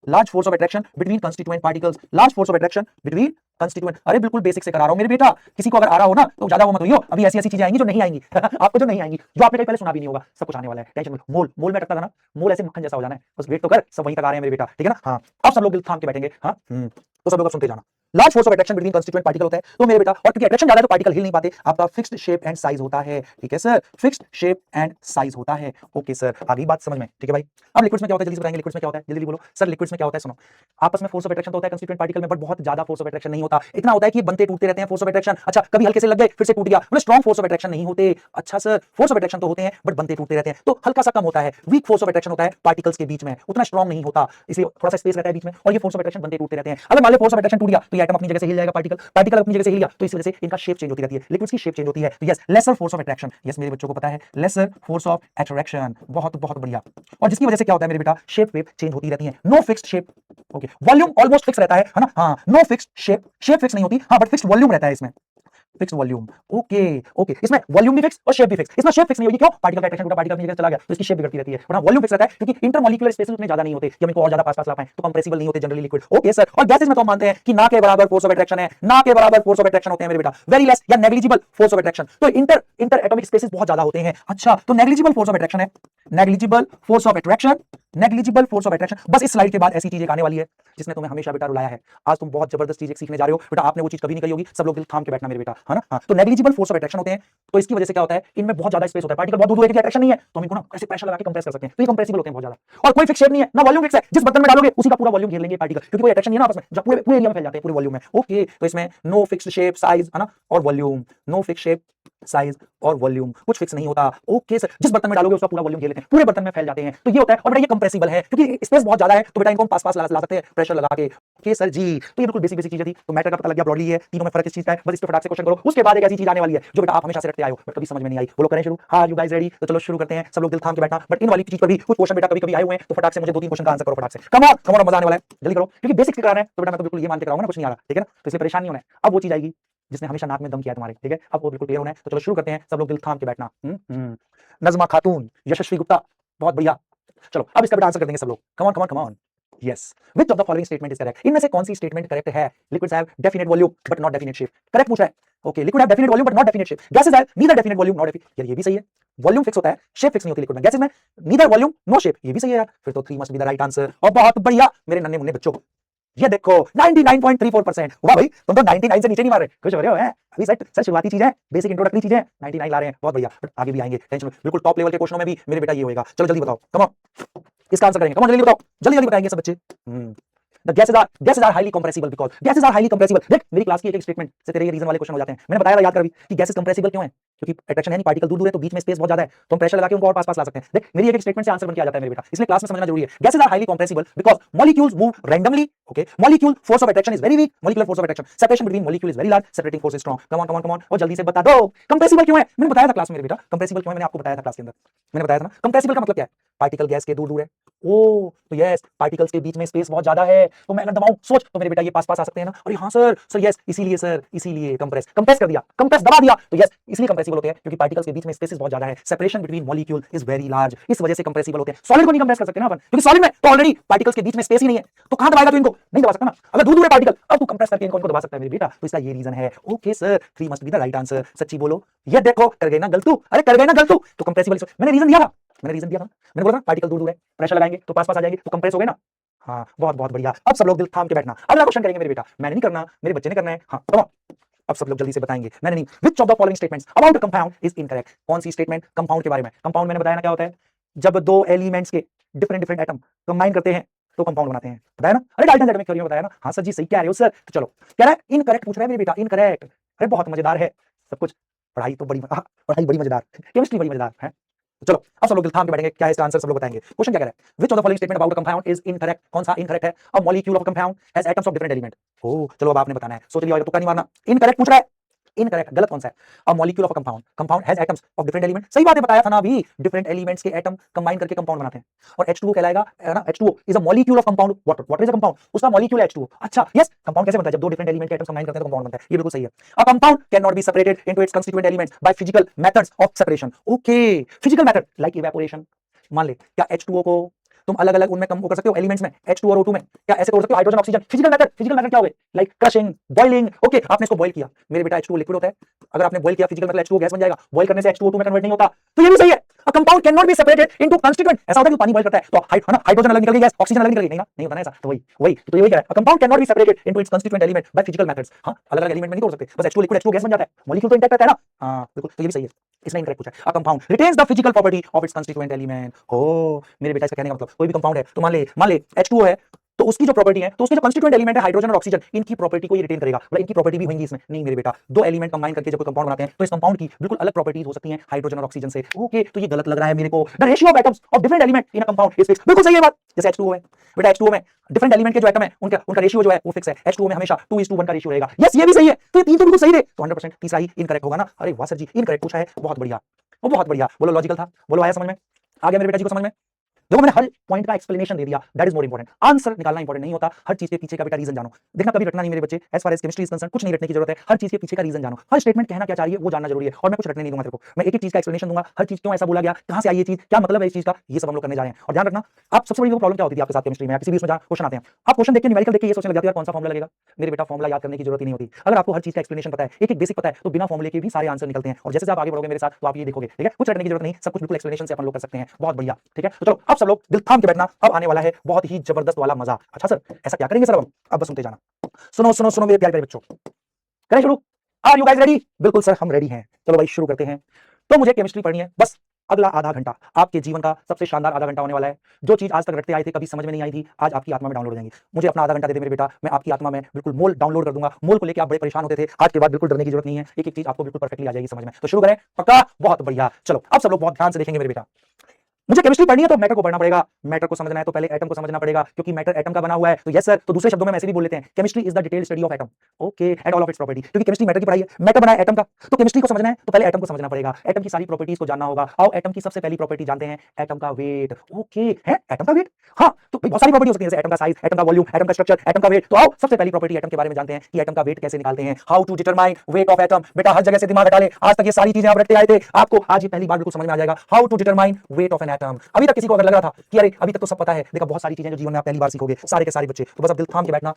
large force of attraction between constituent particles, large force of attraction between constituent. अरे बिल्कुल बेसिक से करा रहा हूं मेरे बेटा, किसी को अगर आ रहा हो ना तो ज्यादा वो मत होइयो, अभी ऐसी ऐसी चीजें आएंगी जो नहीं आएंगी आपको, जो नहीं आएंगी, जो आपने कहीं पहले सुना भी नहीं होगा, सब कुछ आने वाला है, टेंशन मत। मोल, मोल में अटकता था ना, मोल ऐसे मक्खन जैसा हो जाना है, बस वेट तो कर, सब वहीं तक आ रहे हैं मेरे बेटा, ठीक है ना। हाँ अब सब लोग दिल थाम के बैठेंगे, हाँ तो सब लोग सुनते जाना। Large force of attraction between constituent particle होता है तो मेरे बेटा, और क्योंकि अट्रैक्शन ज्यादा है तो पार्टिकल हिल नहीं पाते, आपका फिक्स्ड शेप एंड साइज होता है। ठीक है sir, fixed shape and size होता है। ओके सर, आगे बात समझ में, ठीक है भाई। अब लिक्विड्स में क्या होता है, जल्दी से बताएंगे, लिक्विड्स में क्या होता है, जल्दी बोलो सर, लिक्विड्स में क्या होता है। सुनो, आपस में फोर्स ऑफ अट्रैक्शन तो होता है कंस्टिट्यूएंट पार्टिकल में, बट बहुत ज्यादा फोर्स ऑफ अट्रैक्शन नहीं होता, इतना होता है कि बनते टूटते रहते हैं फोर्स ऑफ अट्रैक्शन। अच्छा, कभी हल्के से लग गए फिर से टूट गया, मतलब स्ट्रॉन्ग फोर्स ऑफ अट्रैक्शन नहीं होते। अच्छा सर, फोर्स ऑफ अट्रैक्शन तो होते हैं बट बनते टूटते रहते हैं, तो हल्का सा कम होता है, वीक फोर्स ऑफ अट्रैक्शन होता है पार्टिकल्स के बीच में, उतना स्ट्रॉन्ग नहीं होता, इसलिए थोड़ा सा स्पेस रहता है बीच में, और ये फोर्स ऑफ अट्रैक्शन बनते टूटते रहते हैं। अगर मान लो फोर्स ऑफ अट्रैक्शन टूट गया तो ये एटम अपनी जगह से हिल जाएगा, पार्टिकल पार्टिकल अपनी जगह से हिल गया, तो इस वजह से इनका शेप चेंज होती रहती है, लिक्विड्स की शेप चेंज होती है। तो yes, lesser force of attraction, yes मेरे बच्चों को पता है, लेसर फोर्स ऑफ अट्रैक्शन, बहुत बहुत बढ़िया। और जिसकी वजह से क्या होता है मेरे बेटा, शेप वेप चेंज होती रहती है, no fixed shape, okay, volume almost fix रहता है ना, हाँ no fixed shape, shape fix नहीं होती, हाँ बट फिक्स्ड वॉल्यूम रहता है इसमें, फिक्स वॉल्यूम। ओके ओके, इसमें वॉल्यूम भी फिक्स और शेप भी फिक्स, इसमें शेप फिक्स नहीं होगी, क्यों, पार्टिकल का अट्रैक्शन टूटा, पार्टिकल अपनी जगह चला गया तो इसकी शेप बिगड़ती रहती है, वरना वॉल्यूम फिक्स रहता है क्योंकि इंटरमॉलिक्यूलर स्पेसेस उतने ज्यादा नहीं होते कि हम इनको और ज्यादा पास पास ला पाएं, तो कंप्रेसिबल नहीं होते जनरली लिक्विड। ओके सर, और गैसेस में तो हम मानते हैं कि ना के बराबर फोर्स ऑफ अट्रैक्शन है, ना के बराबर फोर्स ऑफ अट्रैक्शन होते हैं मेरे बेटा, वेरी लेस या नेग्लिजिबल फोर्स ऑफ अट्रैक्शन, तो इंटर एटॉमिक स्पेसेस बहुत ज्यादा होते हैं। अच्छा, तो नेग्लिजिबल फोर्स ऑफ अट्रैक्शन है, negligible force of attraction, negligible force of attraction. बस इस स्लाइड के बाद ऐसी चीज आने वाली है जिसने तुम्हें हमेशा बेटा रुलाया है, आज तुम बहुत जबरदस्त चीज सीखने जा रहे हो बेटा, आपने वो चीज कभी नहीं करी होगी, सब लोग दिल थाम के बैठना मेरे बेटा, है ना। हाँ, तो नेग्लिजिबल फोर्स ऑफ अट्रैक्शन होते हैं, तो इसकी वजह से क्या होता है, इनमें बहुत ज्यादा स्पेस होता है, पार्टिकल बहुत दूर है, अट्रैक्शन नहीं है, तो हम इनको ना ऐसे प्रेशर लगा के कंप्रेस कर सकते हैं, तो ये कंप्रेसिबल होते हैं बहुत ज्यादा, और कोई फिक्स शेप नहीं है, ना वॉल्यूम फिक्स है, जिस बर्तन में डालोगे उसी का पूरा वॉल्यूम घेर लेंगे पार्टिकल, क्योंकि कोई अट्रैक्शन नहीं है ना आपस में, जब पूरे एरिया में फैल जाते हैं पूरे वॉल्यूम में। ओके, तो इसमें नो फिक्स्ड शेप, साइज, है ना, और volume, no fix shape, size और वॉल्यूम कुछ फिक्स नहीं होता। ओके सर, जिस बर्तन में डालोगे उसका पूरा वॉल्यूम घेर लेते हैं, पूरे बर्तन में फैल जाते हैं, तो ये होता है। और बेटा ये कंप्रेसिबल है क्योंकि स्पेस बहुत ज्यादा है, तो बेटा इनको हम पास पास ला सकते हैं प्रेशर लगा के। ओके सर जी, तो ये बिल्कुल बेसिक बेसिक चीजें थी, तो मैटर का पता लग गया ब्रॉडली है, तीनों में फर्क इस चीज का है, बस इस पे फटाक से क्वेश्चन करो। उसके बाद एक ऐसी चीज आने वाली है जो बेटा आप हमेशा से रटते आए हो बट कभी समझ में नहीं आई। बोलो करें शुरू? हाँ यू गाइस रेडी? तो चलो शुरू करते हैं, सब लोग दिल थाम के बैठना। बट इन वाली चीज पर भी कुछ क्वेश्चन बेटा कभी कभी आए हुए हैं, तो फटाक से मुझे 2-3 क्वेश्चन का आंसर करो फटाक से। कम ऑन मजा आने वाला है, जल्दी करो, क्योंकि बेसिक से करा रहे हैं तो बेटा मैं तो बिल्कुल ये मान के कराऊंगा ना कुछ नहीं आ रहा, ठीक है ना? तो इसलिए परेशान नहीं होना है। अब वो चीज आएगी जिसने हमेशा नाक में दम किया है तुम्हारे, ठीक है? अब वो बिल्कुल क्लियर होना है, तो चलो शुरू करते हैं, सब लोग दिल थाम के बैठना। नज़मा खातून, यशस्वी गुप्ता, बहुत बढ़िया। चलो अब इसका बेटा आंसर कर देंगे सब लोग। कम on come on come on. Yes, which of the following statement is correct? इनमें से कौन सी स्टेटमेंट करेक्ट है? Liquids have definite volume but not definite shape, correct पूछा है। Okay, liquid have definite volume but not definite shape. Gases have neither definite volume not definite, यार ये भी सही है। वॉल्यूम फिक्स होता है, शेप फिक्स नहीं होती लिक्विड में। गैसेस में नीदर वॉल्यूम नो शेप, ये भी सही है यार। फिर तो 3 must be the right answer. और बहुत बढ़िया मेरे नन्हे मुन्ने बच्चों, ये देखो 99.34%। वाह भाई, तुम तो 99 से नीचे नहीं मार रहे, खुश हो रहे हो हैं? अभी सेट सर, शुरुआती चीजें, बेसिक इंट्रोडक्टरी चीजें, 99 ला रहे हैं, बहुत बढ़िया। बट आगे भी आएंगे, टेंशन बिल्कुल टॉप लेवल के क्वेश्चनों में भी मेरे बेटा ये होएगा। चलो जल्दी बताओ, कम ऑन, इसका आंसर करेंगे, कम ऑन जल्दी बताओ, जल्दी जल्दी बताएंगे सब बच्चे। The gases are highly compressible because gases are highly compressible। देख मेरी क्लास की एक स्टेटमेंट से तेरे ये रीजन वाले क्वेश्चन हो जाते हैं। मैंने बताया था, याद कर अभी, कि गैसेस कंप्रेसिबल क्यों है? क्योंकि अट्रैक्शन है नहीं, पार्टिकल दूर दूर है, तो बीच में स्पेस बहुत ज्यादा है, तो हम प्रेशर लगा के उनको और पास पास ला सकते हैं। देख मेरी एक स्टेटमेंट से आंसर बन के आ जाता है मेरे बेटा, इसलिए क्लास में समझना जरूरी है। Gases are highly compressible because molecules move randomly. Okay, molecule force of attraction is very weak, molecular force of attraction separation between molecule is very large, separating force is strong. Come on come on come on, और जल्दी से बता दो compressible क्यों है? मैंने बताया था क्लास में मेरे बेटा, कंप्रेसिबल क्यों है, मैंने आपको बताया था क्लास के अंदर, मैंने बताया था ना। कंप्रेसिबल का मतलब क्या है? पार्टिकल गैस के दूर दूर है। ओ तो यस, पार्टिकल्स के बीच में स्पेस बहुत ज्यादा है, तो मैं अगर दबाऊं सोच, तो मेरे बेटा ये पास पास आ सकते हैं ना। अरे हाँ सर, सर यस, इसीलिए सर, इसीलिए कंप्रेस कंप्रेस कर दिया, कंप्रेस दबा दिया, तो यस इसलिए कंप्रेसिबल होते हैं, क्योंकि पार्टिकल्स के बीच में स्पेस बहुत ज्यादा है, separation between molecule is very large, इस वजह से कंप्रेसिबल होते हैं। सॉलिड को नहीं कंप्रेस कर सकते ना अपन, क्योंकि सॉलिड में तो ऑलरेडी पार्टिकल्स के बीच में स्पेस ही नहीं है, तो कहां दबाएगा? तो इनको नहीं दबा सकता ना। अगर दूर दूर है पार्टिकल, अब तू कंप्रेस करके इनको दबा सकता है मेरे बेटा, तो इसका ये रीजन है। Okay sir, 3 must be the right answer. सच्ची बोलो, ये देखो कर गए ना गलतू, अरे कर गए ना गलतू, तो कंप्रेसिबल मैंने रीजन दिया था, मैंने रीजन दिया था, मैंने बोला ना पार्टिकल दूर दूर है, प्रेशर लगाएंगे तो पास पास आ जाएंगे, तो कंप्रेस हो गए ना। हाँ बहुत बहुत बढ़िया। अब सब लोग दिल थाम के बैठना, अगला क्वेश्चन करेंगे मेरे बेटा, मैंने नहीं करना, मेरे बच्चे ने करना है। हाँ कम ऑन, अब सब लोग जल्दी से बताएंगे, मैंने नहीं। Which of the following statements about a compound is incorrect? कौन सी स्टेटमेंट कंपाउंड के बारे में? कंपाउंड मैंने बताया ना क्या होता है, जब दो एलिमेंट्स के डिफरेंट डिफरेंट एटम कंबाइन करते हैं तो कंपाउंड बनाते हैं, बताया ना। अरे डाल्टन एटॉमिक थ्योरी में बताया ना। हाँ सर जी सही कह रहे हो सर। तो चलो कह रहा है इनकरेक्ट पूछ रहा है मेरे बेटा, इनकरेक्ट। अरे बहुत मजेदार है सब कुछ, पढ़ाई तो बड़ी पढ़ाई बड़ी मजेदार, केमिस्ट्री बड़ी मजेदार है। तो चलो अब सब लोग दिल थाम के बैठेंगे, क्या है इसका आंसर सब लोग बताएंगे। क्वेश्चन क्या कह रहा है? Which of the following statement about a compound is incorrect? कौन सा इनकरेक्ट है? A molecule of a compound has atoms of different element. ओ चलो अब आपने बताना है, सोच लिया होगा, तुक्का नहीं मारना। इनकरेक्ट पूछ रहा है, इनकरेक्ट गलत कौन सा है? A molecule of a compound, compound has atoms of different element, सही बात है, बताया था ना अभी, डिफरेंट एलिमेंट्स के एटम कंबाइन करके कंपाउंड बनाते हैं। और H2O कहलाएगा है ना, H2O is a molecule of compound water, water is a compound, उसका मॉलिक्यूल है H2O। अच्छा यस, कंपाउंड कैसे बनता है? जब दो डिफरेंट एलिमेंट के एटम्स कंबाइन करते हैं तो कंपाउंड बनता है, ये बिल्कुल सही है। A compound can not be separated into its constituent elements by physical methods of separation. Okay, physical method like evaporation. मान ले क्या H2O को तुम अलग अलग उनमें कम कर सकते हो एलिमेंट्स में, H2 और O2 में, क्या ऐसे कर सकते हो? हाइड्रोजन ऑक्सीजन, फिजिकल मेथड क्या हो गए? Like crushing, boiling. ओके आपने इसको बॉइल किया मेरे बेटा, H2O लिक्विड होता है, अगर आपने बॉइल किया फिजिकल मतलब H2O गैस बन जाएगा, बॉइल करने से H2O2 में कन्वर्ट नहीं होता, तो ये भी सही है। A compound can not be separated into constituent, ऐसा होता है कि पानी बॉइल करता है तो हाइड्रोजन अलग निकल गई, गैस ऑक्सीजन अलग निकल गई, नहीं ना, नहीं होता ना ऐसा, तो वही तो यही कह रहा है, a compound can not be separated into its constituent element by physical methods. हां अलग अलग एलिमेंट में नहीं तोड़ सकते, बस H2O लिक्विड H2O गैस बन जाता है, मॉलिक्यूल तो इंटैक्ट रहता है ना। हां बिल्कुल, तो ये भी सही है, इसने इनकरेक्ट पूछा है। A compound retains the physical property of its constituent element. हो मेरे बेटा, इसका कहने का मतलब कोई भी कंपाउंड है तो मान ले H2O है, तो उसकी जो प्रॉपर्टी है, तो उसके जो कंस्टिट्यूएंट एलिमेंट है हाइड्रोजन और ऑक्सीजन, इनकी प्रॉपर्टी को ये रिटेन करेगा, मतलब इनकी प्रॉपर्टी भी होंगी इसमें। नहीं मेरे बेटा, दो एलिमेंट कंबाइन करके जब कोई कंपाउंड बनाते हैं तो इस कंपाउंड की बिल्कुल अलग प्रॉपर्टीज हो सकती हैं हाइड्रोजन और ऑक्सीजन से। ओके तो ये गलत लग रहा है मेरे को। The ratio of atoms of different element in a compound is fixed, बिल्कुल सही है बात। जैसे H2O है बेटा, H2O में डिफरेंट एलिमेंट के जो एटम है उनका रेशियो जो है वो फिक्स है, H2O में हमेशा 2:1 का रेशियो रहेगा। यस ये भी सही है, तो ये तीन तो बिल्कुल सही थे, तो 100% तीसरा ही इनकरेक्ट होगा ना। अरे वाह सर जी, इनकरेक्ट पूछा है, बहुत बढ़िया, वो बहुत बढ़िया। बोलो लॉजिकल था, बोलो आया समझ में, आ गया मेरे बेटा जी को समझ में। देखो मैंने हर पॉइंट का एक्सप्लेनेशन दे दिया, that is more important. Answer निकालना इंपॉर्टेंट नहीं होता, हर चीज के पीछे का बेटा रीजन जानो। देखना कभी रटना नहीं मेरे बच्चे, as far as chemistry is concern कुछ नहीं रटने की जरूरत है, हर चीज के पीछे का रीजन जानो, हर स्टेटमेंट कहना क्या चाह रही है वो जानना जरूरी है। और मैं कुछ रटने नहीं दूंगा तेरे को, मैं एक एक चीज का एक्सप्लेनेशन दूंगा, हर चीज क्यों ऐसा बोला गया, कहां से आई ये चीज, क्या मतलब है इस चीज का, ये सब हम लोग करने जा रहे हैं। और ध्यान रखना, आप सबसे बड़ी प्रॉब्लम क्या होती है आपके साथ केमिस्ट्री में, किसी भी उसमें क्वेश्चन आते हैं, आप क्वेश्चन देख के न्यूमेरिकल देख के ये सोचने लग जाते हैं कौन सा फॉर्मूला लगेगा। मेरे बेटा फॉर्मूला याद करने की जरूरत ही नहीं होती, अगर आपको हर चीज का एक्सप्लेनेशन पता है, एक एक बेसिक पता है, तो बिना फॉर्मूले के भी सारे आंसर निकलते हैं। और जैसे आप आगे बढ़ोगे मेरे साथ तो आप ये देखोगे, ठीक है, कुछ रटने की जरूरत नहीं, सब कुछ बिल्कुल एक्सप्लेनेशन से अपन लोग कर सकते हैं, बहुत बढ़िया। ठीक है, तो चलो अब सब लोग दिल थाम के बैठना, अब आने वाला है बहुत ही जबरदस्त वाला मजा। अच्छा सर ऐसा क्या करेंगे सर अब बस सुनते जाना। सुनो सुनो सुनो मेरे प्यारे प्यारे बच्चों, करें शुरू? Are you guys ready? बिल्कुल सर हम रेडी हैं, चलो भाई शुरू करते हैं। तो मुझे केमिस्ट्री पढ़नी है, बस अगला आधा घंटा आपके जीवन का सबसे शानदार आधा घंटा होने वाला है। जो चीज आज तक रटते आए थे, कभी समझ में नहीं आई थी, आज आपकी आत्मा में डाउनलोड हो जाएंगी। मुझे अपना आधा घंटा दे दे मेरे बेटा, मैं आपकी आत्मा में बिल्कुल मोल डाउनलोड कर दूंगा। मोल को लेकर आप बड़े परेशान होते थे, आज के बाद बिल्कुल डरने की जरूरत नहीं है। एक एक चीज आपको बिल्कुल परफेक्टली आ जाएगी समझ में। तो शुरू करें, पक्का? बहुत बढ़िया। चलो अब सब लोग बहुत ध्यान से देखेंगे मेरे बेटा। मुझे केमिस्ट्री पढ़नी है तो मैटर को पढ़ना पड़ेगा। मैटर को समझना है तो पहले एटम को समझना पड़ेगा, क्योंकि मैटर एटम का बना हुआ है। तो यस सर, तो दूसरे शब्दों में ऐसे भी बोल लेते हैं, chemistry is the detailed study of atom, okay, and all of its property. क्योंकि केमिस्ट्री मैटर की पढ़ाई है, मैटर बना है एटम का, तो केमिस्ट्री को समझना है तो पहले एटम को समझना पड़ेगा, एटम की सारी प्रॉपर्टीज को जानना होगा। आओ एटम की सबसे पहली प्रॉपर्टी जानते हैं, एटम का वेट। ओके, है एटम का वेट? हाँ, तो बहुत सारी प्रॉपर्टी हो सकती है, जैसे एटम का साइज, एटम का वॉल्यूम, एटम का स्ट्रक्चर, एटम का वेट। तो आओ सबसे पहली प्रॉपर्टी एटम के बारे में जानते हैं कि एटम का वेट कैसे निकालते हैं। How to determine weight of atom. बेटा हर जगह से दिमाग हटा ले, आज तक ये सारी चीजें आप रटते आए थे, आपको आज ये पहली बार बिल्कुल समझ में आ जाएगा। How to determine weight of an atom. अभी तक किसी को अगर लग रहा था कि अरे अभी तक तो सब पता है, देखा बहुत सारी चीजें जो जीवन में आप पहली बार सीखोगे, सारे के सारे बच्चे, तो बस अब दिल थाम के बैठना।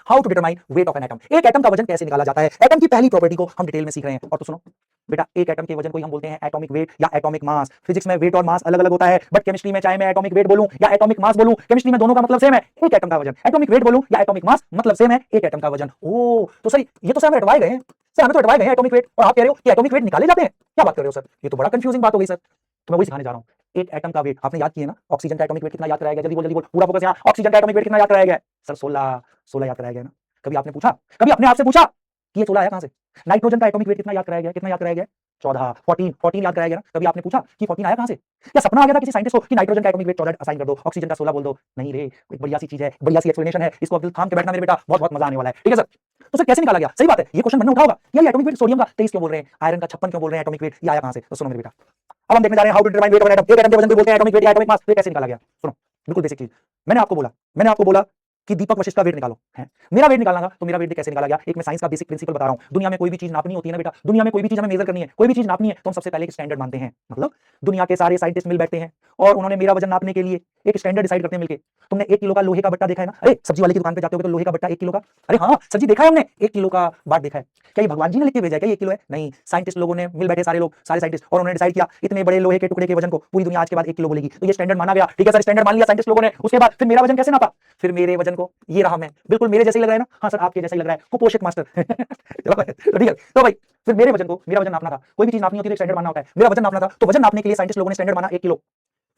How to determine weight of an atom. एक एटम का वजन कैसे निकाला जाता है, एटम की पहली प्रॉपर्टी को हम डिटेल में सीख रहे हैं। और तो सुनो बेटा, एक एटम के वजन को हम बोलते हैं एटॉमिक वेट या एटॉमिक मास। फिजिक्स में वेट और मास अलग अलग होता है, बट केमिस्ट्री में चाहे मैं एटॉमिक वेट बोलूं या एटॉमिक मास बोलूं, केमिस्ट्री में दोनों का मतलब सेम है, एक एटम का वजन। एटॉमिक वेट बोलूं या एटॉमिक मास, मतलब सेम है, एक एटम का वजन। ओ तो सर ये तो सर हमें रटवाए गए हैं, सर हमें तो रटवाए गए हैं एटॉमिक वेट, और आप कह रहे हो कि एटॉमिक वेट निकाले जाते हैं। क्या बात कर रहे हो सर, ये तो बड़ा कंफ्यूजिंग बात हो गई सर। तो मैं वही सिखाने जा रहा हूं। एक एटम का वेट आपने याद किया ना, ऑक्सीजन का एटॉमिक वेट कितना याद कराया गया? जल्दी बोल, पूरा फोकस यहाँ। ऑक्सीजन का एटॉमिक वेट कितना याद कराया गया? सर 16 याद कराया गया ना। कभी आपने पूछा, कभी अपने आप से पूछा कि ये 16 आया कहां से? नाइट्रोजन का एटॉमिक वेट कितना याद कराया गया? कितना याद कराया गया? 14, 14 याद कराया गया ना। कभी आपने पूछा कि 14 आया कहां से? क्या सपना आ गया था किसी साइंटिस्ट को कि नाइट्रोजन का एटॉमिक वेट 14 असाइन कर दो, ऑक्सीजन का 16 बोल दो? नहीं रे, एक बढ़िया सी चीज है, बढ़िया सी एक्सप्लेनेशन है, इसको अब थाम के बैठना मेरे बेटा, बहुत बहुत मजा आने वाला है। ठीक है सर? तो सर कैसे निकाला गया? सही बात है, ये क्वेश्चन मन में उठा होगा, यार एटॉमिक वेट सोडियम का 23 क्यों बोल रहे हैं, आयरन का 56 क्यों बोल रहे हैं, एटॉमिक वेट ये आया कहां से? तो सुनो मेरे बेटा, अब हम देखने जा रहे हैं how to determine weight of an atom. एक एटम के वजन को बोलते हैं एटॉमिक वेट या एटॉमिक मास। ये कैसे निकाला गया? सुनो, बिल्कुल बेसिक चीज। मैंने आपको बोला कि दीपक वशिष्ठ का वेट निकालो है, मेरा वेट निकालना था, तो मेरा वेट कैसे निकाला गया? एक मैं साइंस का बेसिक प्रिंसिपल बता रहा हूं। दुनिया में कोई भी चीज नापनी होती है ना बेटा, दुनिया में कोई भी चीज हमें मेजर करनी है, कोई भी चीज नापनी है, तो हम सबसे पहले एक स्टैंडर्ड मानते हैं। मतलब दुनिया के सारे साइंटिस्ट मिल बैठते हैं और उन्होंने मेरा वजन नापने के लिए एक स्टैंडर्ड डिसाइड करते हैं मिलके। तुमने 1 किलो का लोहे का बट्टा देखा है ना? अरे सब्जी वाले की दुकान पे जाते हो तो लोहे का बट्टा 1 किलो का, अरे हाँ सर जी देखा है हमने, 1 किलो का बाट देखा है। क्या ये भगवान जी ने लिख के भेजा है क्या 1 किलो है? नहीं, साइंटिस्ट लोगों ने मिल बैठे, सारे लोग, सारे साइंटिस्ट, और उन्होंने डिसाइड किया इतने बड़े लोहे के टुकड़े के वजन को पूरी दुनिया आज के बाद 1 किलो बोलेगी, तो ये स्टैंडर्ड माना गया। ठीक है सर, स्टैंडर्ड मान लिया साइंटिस्ट लोगों ने। उसके बाद फिर मेरा वजन कैसे नापा? फिर मेरे वजन को ये रहा, मैं बिल्कुल मेरे जैसे ही लग रहा है ना? हाँ सर आपके जैसा ही लग रहा है, कुपोषक मास्टर। चलो तो ठीक है, तो भाई फिर मेरे वजन को, मेरा वजन नापना था, कोई भी चीज नापनी होती है तो स्टैंडर्ड मानना होता है। मेरा वजन नापना था, तो वजन नापने के लिए साइंटिस्ट लोगों ने स्टैंडर्ड माना 1 किलो।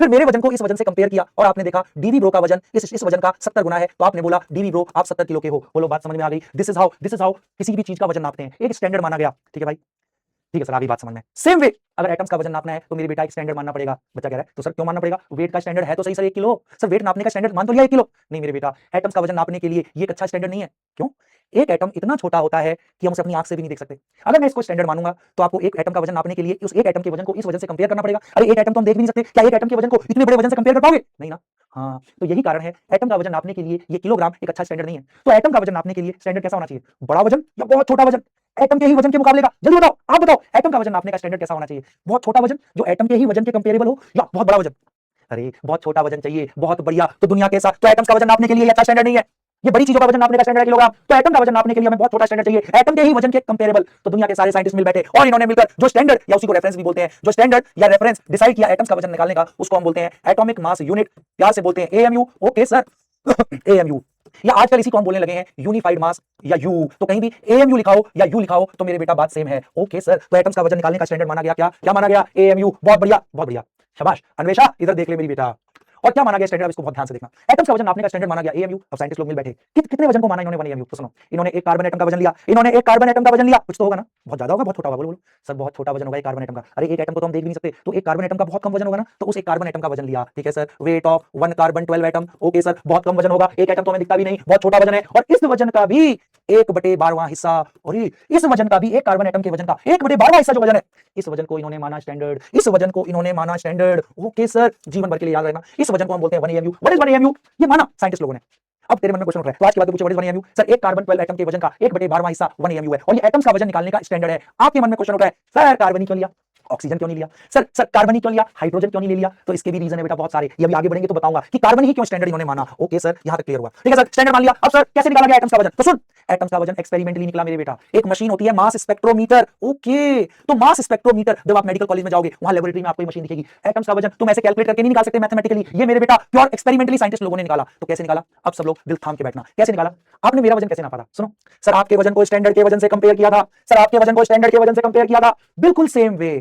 फिर मेरे वजन को इस वजन से कंपेयर किया और आपने देखा डीवी ब्रो का वजन इस वजन का 70 गुना है, तो आपने बोला डीवी ब्रो आप 70 किलो के हो। बोलो बात समझ में आ गई? दिस इज हाउ किसी भी चीज का वजन नापते हैं, एक स्टैंडर्ड माना गया। ठीक है भाई, ठीक है सर, आगे बात समझ में। सेम वे अगर एटम्स का वजन नापना है तो मेरे बेटा एक स्टैंडर्ड मानना पड़ेगा। बच्चा कह रहा है तो सर क्यों मानना पड़ेगा? वेट का स्टैंडर्ड है तो सही सर 1 किलो। सर वेट नापने का स्टैंडर्ड मान तो लिया 1 किलो। नहीं मेरे बेटा, एटम्स का वजन नापने के लिए ये एक अच्छा स्टैंडर्ड नहीं है। क्यों? एक एटम इतना छोटा होता है कि हम उसे अपनी आंख से भी नहीं देख सकते। अगर मैं इसको स्टैंडर्ड मानूंगा तो आपको एक एटम का वजन नापने के लिए उस एक एटम के वजन को इस वजन से कंपेयर करना पड़ेगा। अरे एक एटम तो हम देख भी नहीं सकते, क्या एक एटम के वजन को इतने बड़े वजन से कंपेयर कर पाओगे? नहीं ना। हाँ, तो यही कारण है एटम का वजन नापने के लिए ये किलोग्राम एक अच्छा स्टैंडर्ड नहीं है। तो एटम का वजन नापने के लिए स्टैंडर्ड कैसा होना चाहिए? बड़ा वजन या बहुत छोटा वजन? एटम के ही वजन के मुकाबले का, जल्दी बताओ, आप बताओ एटम का वजन नापने का स्टैंडर्ड कैसा होना चाहिए? बहुत छोटा वजन जो एटम के ही वजन के कंपेरेबल हो, या बहुत बड़ा वजन? अरे बहुत छोटा वजन चाहिए, बहुत बढ़िया। तो दुनिया के साथ तो एटम्स का वजन नापने के लिए अच्छा स्टैंडर्ड नहीं है। ये बड़ी चीजों का वजन नापने का स्टैंडर्ड है किलोग्राम, तो एटम का वजन नापने के लिए हमें बहुत छोटा स्टैंडर्ड चाहिए, एटम के ही वजन के कंपेरेबल। तो दुनिया के सारे साइंटिस्ट मिल बैठे और इन्होंने मिलकर जो स्टैंडर्ड या उसी को रेफरेंस भी बोलते हैं, जो स्टैंडर्ड या रेफरेंस डिसाइड किया एटम्स का वजन निकालने का, उसको हम बोलते हैं एटॉमिक मास यूनिट, प्यार से बोलते हैं एएमयू। ओके सर, एएमयू, या आजकल इसी को हम बोलने लगे हैं यूनिफाइड मास या यू। तो कहीं भी एएमयू लिखा हो या यू लिखा हो तो मेरे बेटा बात सेम है। ओके सर, तो एटम्स का वजन निकालने का स्टैंडर्ड माना गया क्या? क्या माना गया? एएमयू। बहुत बढ़िया, बहुत बढ़िया, शाबाश अन्वेषा, इधर देख ले मेरी बेटा। और क्या माना गया स्टैंडर्ड? इसको बहुत ध्यान से देखना। एटम्स का वजन नापने का स्टैंडर्ड माना गया एएमयू। अब साइंटिस्ट लोग मिल बैठे, कितने वजन को माना इन्होंने? 1 एएमयू। तो सुनो, इन्होंने एक कार्बन एटम का वजन लिया, इन्होंने एक कार्बन एटम का वजन लिया। कुछ तो होगा ना, बहुत ज्यादा होगा, बहुत छोटा होगा? बोलो बोलो सर, बहुत छोटा वजन होगा एक कार्बन एटम का। अरे एक एटम को तो हम देख भी नहीं सकते, तो एक कार्बन एटम का बहुत कम वजन होगा ना, तो उस एक कार्बन एटम का वजन लिया। ठीक है sir, weight of 1 carbon 12 atom. Okay sir, बहुत कम वजन होगा, एक एटम तो हमें दिखता भी नहीं, बहुत छोटा वजन है। और इस वजन का भी 1/12वां हिस्सा, और इस वजन का भी एक कार्बन एटम के वजन का 1/12वां हिस्सा जो वजन है, इस वजन को इन्होंने माना स्टैंडर्ड, इस वजन को इन्होंने माना स्टैंडर्ड। ओके सर, जीवन भर के लिए याद रखना, इस वजन को हम बोलते हैं 1 एएमयू। What is 1 AMU? ये माना साइंटिस्ट लोगों ने। अब तेरे मन में क्वेश्चन उठ रहा है, तो आज के बाद पूछे व्हाट इज 1 एएमयू? सर एक कार्बन 12 एटम के वजन का 1/12वां हिस्सा 1 एएमयू है, और ये एटम्स का वजन निकालने का स्टैंडर्ड है। आपके मन में क्वेश्चन उठ रहा है, सर कार्बन ही क्यों लिया, ऑक्सीजन क्यों नहीं लिया? सर कार्बन ही क्यों लिया, हाइड्रोजन क्यों नहीं ले लिया? तो इसके भी रीजन है बेटा बहुत सारे, ये अभी आगे बढ़ेंगे तो बताऊंगा कि कार्बन ही क्यों स्टैंडर्ड इन्होंने माना। ओके सर, यहां तक क्लियर हुआ? ठीक है सर, स्टैंडर्ड मान लिया। अब सर कैसे निकाला गया एटम्स का वजन? तो सुन, एटम्स का वजन एक्सपेरिमेंटली निकला मेरे बेटा। एक मशीन होती है मास स्पेक्ट्रोमीटर। ओके, तो मास स्पेक्ट्रोमीटर, जब आप मेडिकल कॉलेज में जाओगे वहां लेबोरेटरी में आपको ये मशीन दिखेगी। एटम्स का वजन तुम ऐसे कैलकुलेट करके नहीं निकाल सकते मैथमेटिकली, ये मेरे बेटा प्योर एक्सपेरिमेंटली साइंटिस्ट लोगों ने निकाला। तो कैसे निकाला? अब सब लोग दिल थाम के बैठना, कैसे निकाला? आपने मेरा वजन कैसे नापा था? सुनो सर, आपके वजन को स्टैंडर्ड के वजन से कंपेयर किया था। सर आपके वजन को स्टैंडर्ड के वजन से कंपेयर किया था, बिल्कुल सेम वे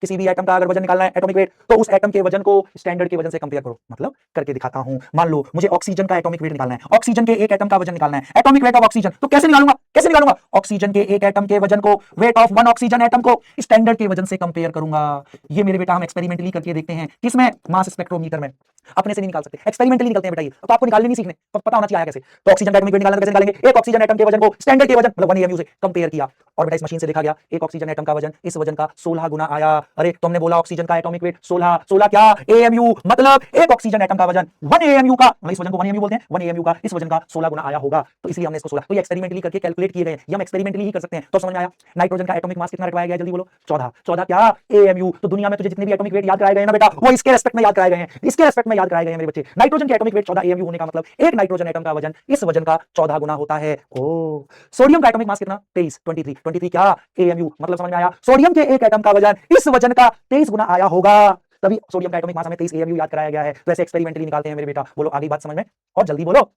किसी भी एटम का अगर वजन निकालना है, एटॉमिक वेट, तो उस एटम के वजन को स्टैंडर्ड के वजन से कंपेयर करो। मतलब करके दिखाता हूं। मान लो मुझे ऑक्सीजन का एटॉमिक वेट निकालना है, ऑक्सीजन के एक एटम का वजन निकालना है, एटॉमिक वेट ऑफ ऑक्सीजन। तो कैसे निकालूंगा? कैसे निकालूंगा? ऑक्सीजन के एक एटम के वजन को, wait of one oxygen atom को स्टैंडर्ड के वजन से कंपेयर करूंगा। ये मेरे बेटा हम एक्सपेरिमेंटली करके देखते हैं। किसमें? मास स्पेक्ट्रोमीटर में। अपने से नहीं निकाल सकते, एक्सपेरिमेंटली निकलते हैं बेटा। ये तो आपको निकालने नहीं सीखने, तो पता होना चाहिए कैसे। तो ऑक्सीजन का एटॉमिक वेट निकालना कैसे निकालेंगे? एक ऑक्सीजन एटम के वजन को स्टैंडर्ड के वजन मतलब 1 AMU से कंपेयर किया, और बेटा इस मशीन से देखा गया एक ऑक्सीजन एटम का वजन इस वजन का 16 गुना आया। अरे तुमने बोला ऑक्सीजन का एटॉमिक वेट 16 क्या AMU, मतलब एक ऑक्सीजन एटम का वजन 1 AMU का, इस वजन को 1 AMU बोलते हैं, 1 AMU का इस वजन का 16 गुना आया होगा। तो इसलिए हमने इसको 16, तो ये एक्सपेरिमेंटली करके कैलकुलेट किए गए, ये हम एक्सपेरिमेंटली ही कर सकते हैं। तो समझ में आया? नाइट्रोजन का एटॉमिक मास कितना रखवाया गया? जल्दी बोलो। 14 क्या AMU। तो दुनिया में तुझे जितने भी एटॉमिक वेट याद कराए गए ना बेटा, वो इसके रेस्पेक्ट में याद कराए गए हैं, इसके रेस्पेक्ट में याद कराए गए हैं मेरे बच्चे। नाइट्रोजन के एटॉमिक वेट 14 AMU होने का मतलब एक नाइट्रोजन एटम का वजन इस वजन का 14 गुना होता है। ओ सोडियम का एटॉमिक मास कितना? 23 क्या AMU, मतलब समझ में आया? सोडियम के एक एटम का वजन इस वजन का 23 गुना आया होगा, तभी सोडियम का एटॉमिक मास हमें 23 AMU याद कराया गया है। तो ऐसे एक्सपेरिमेंटली निकालते हैं मेरे बेटा। बोलो आगे बात समझ में, और जल्दी बोलो।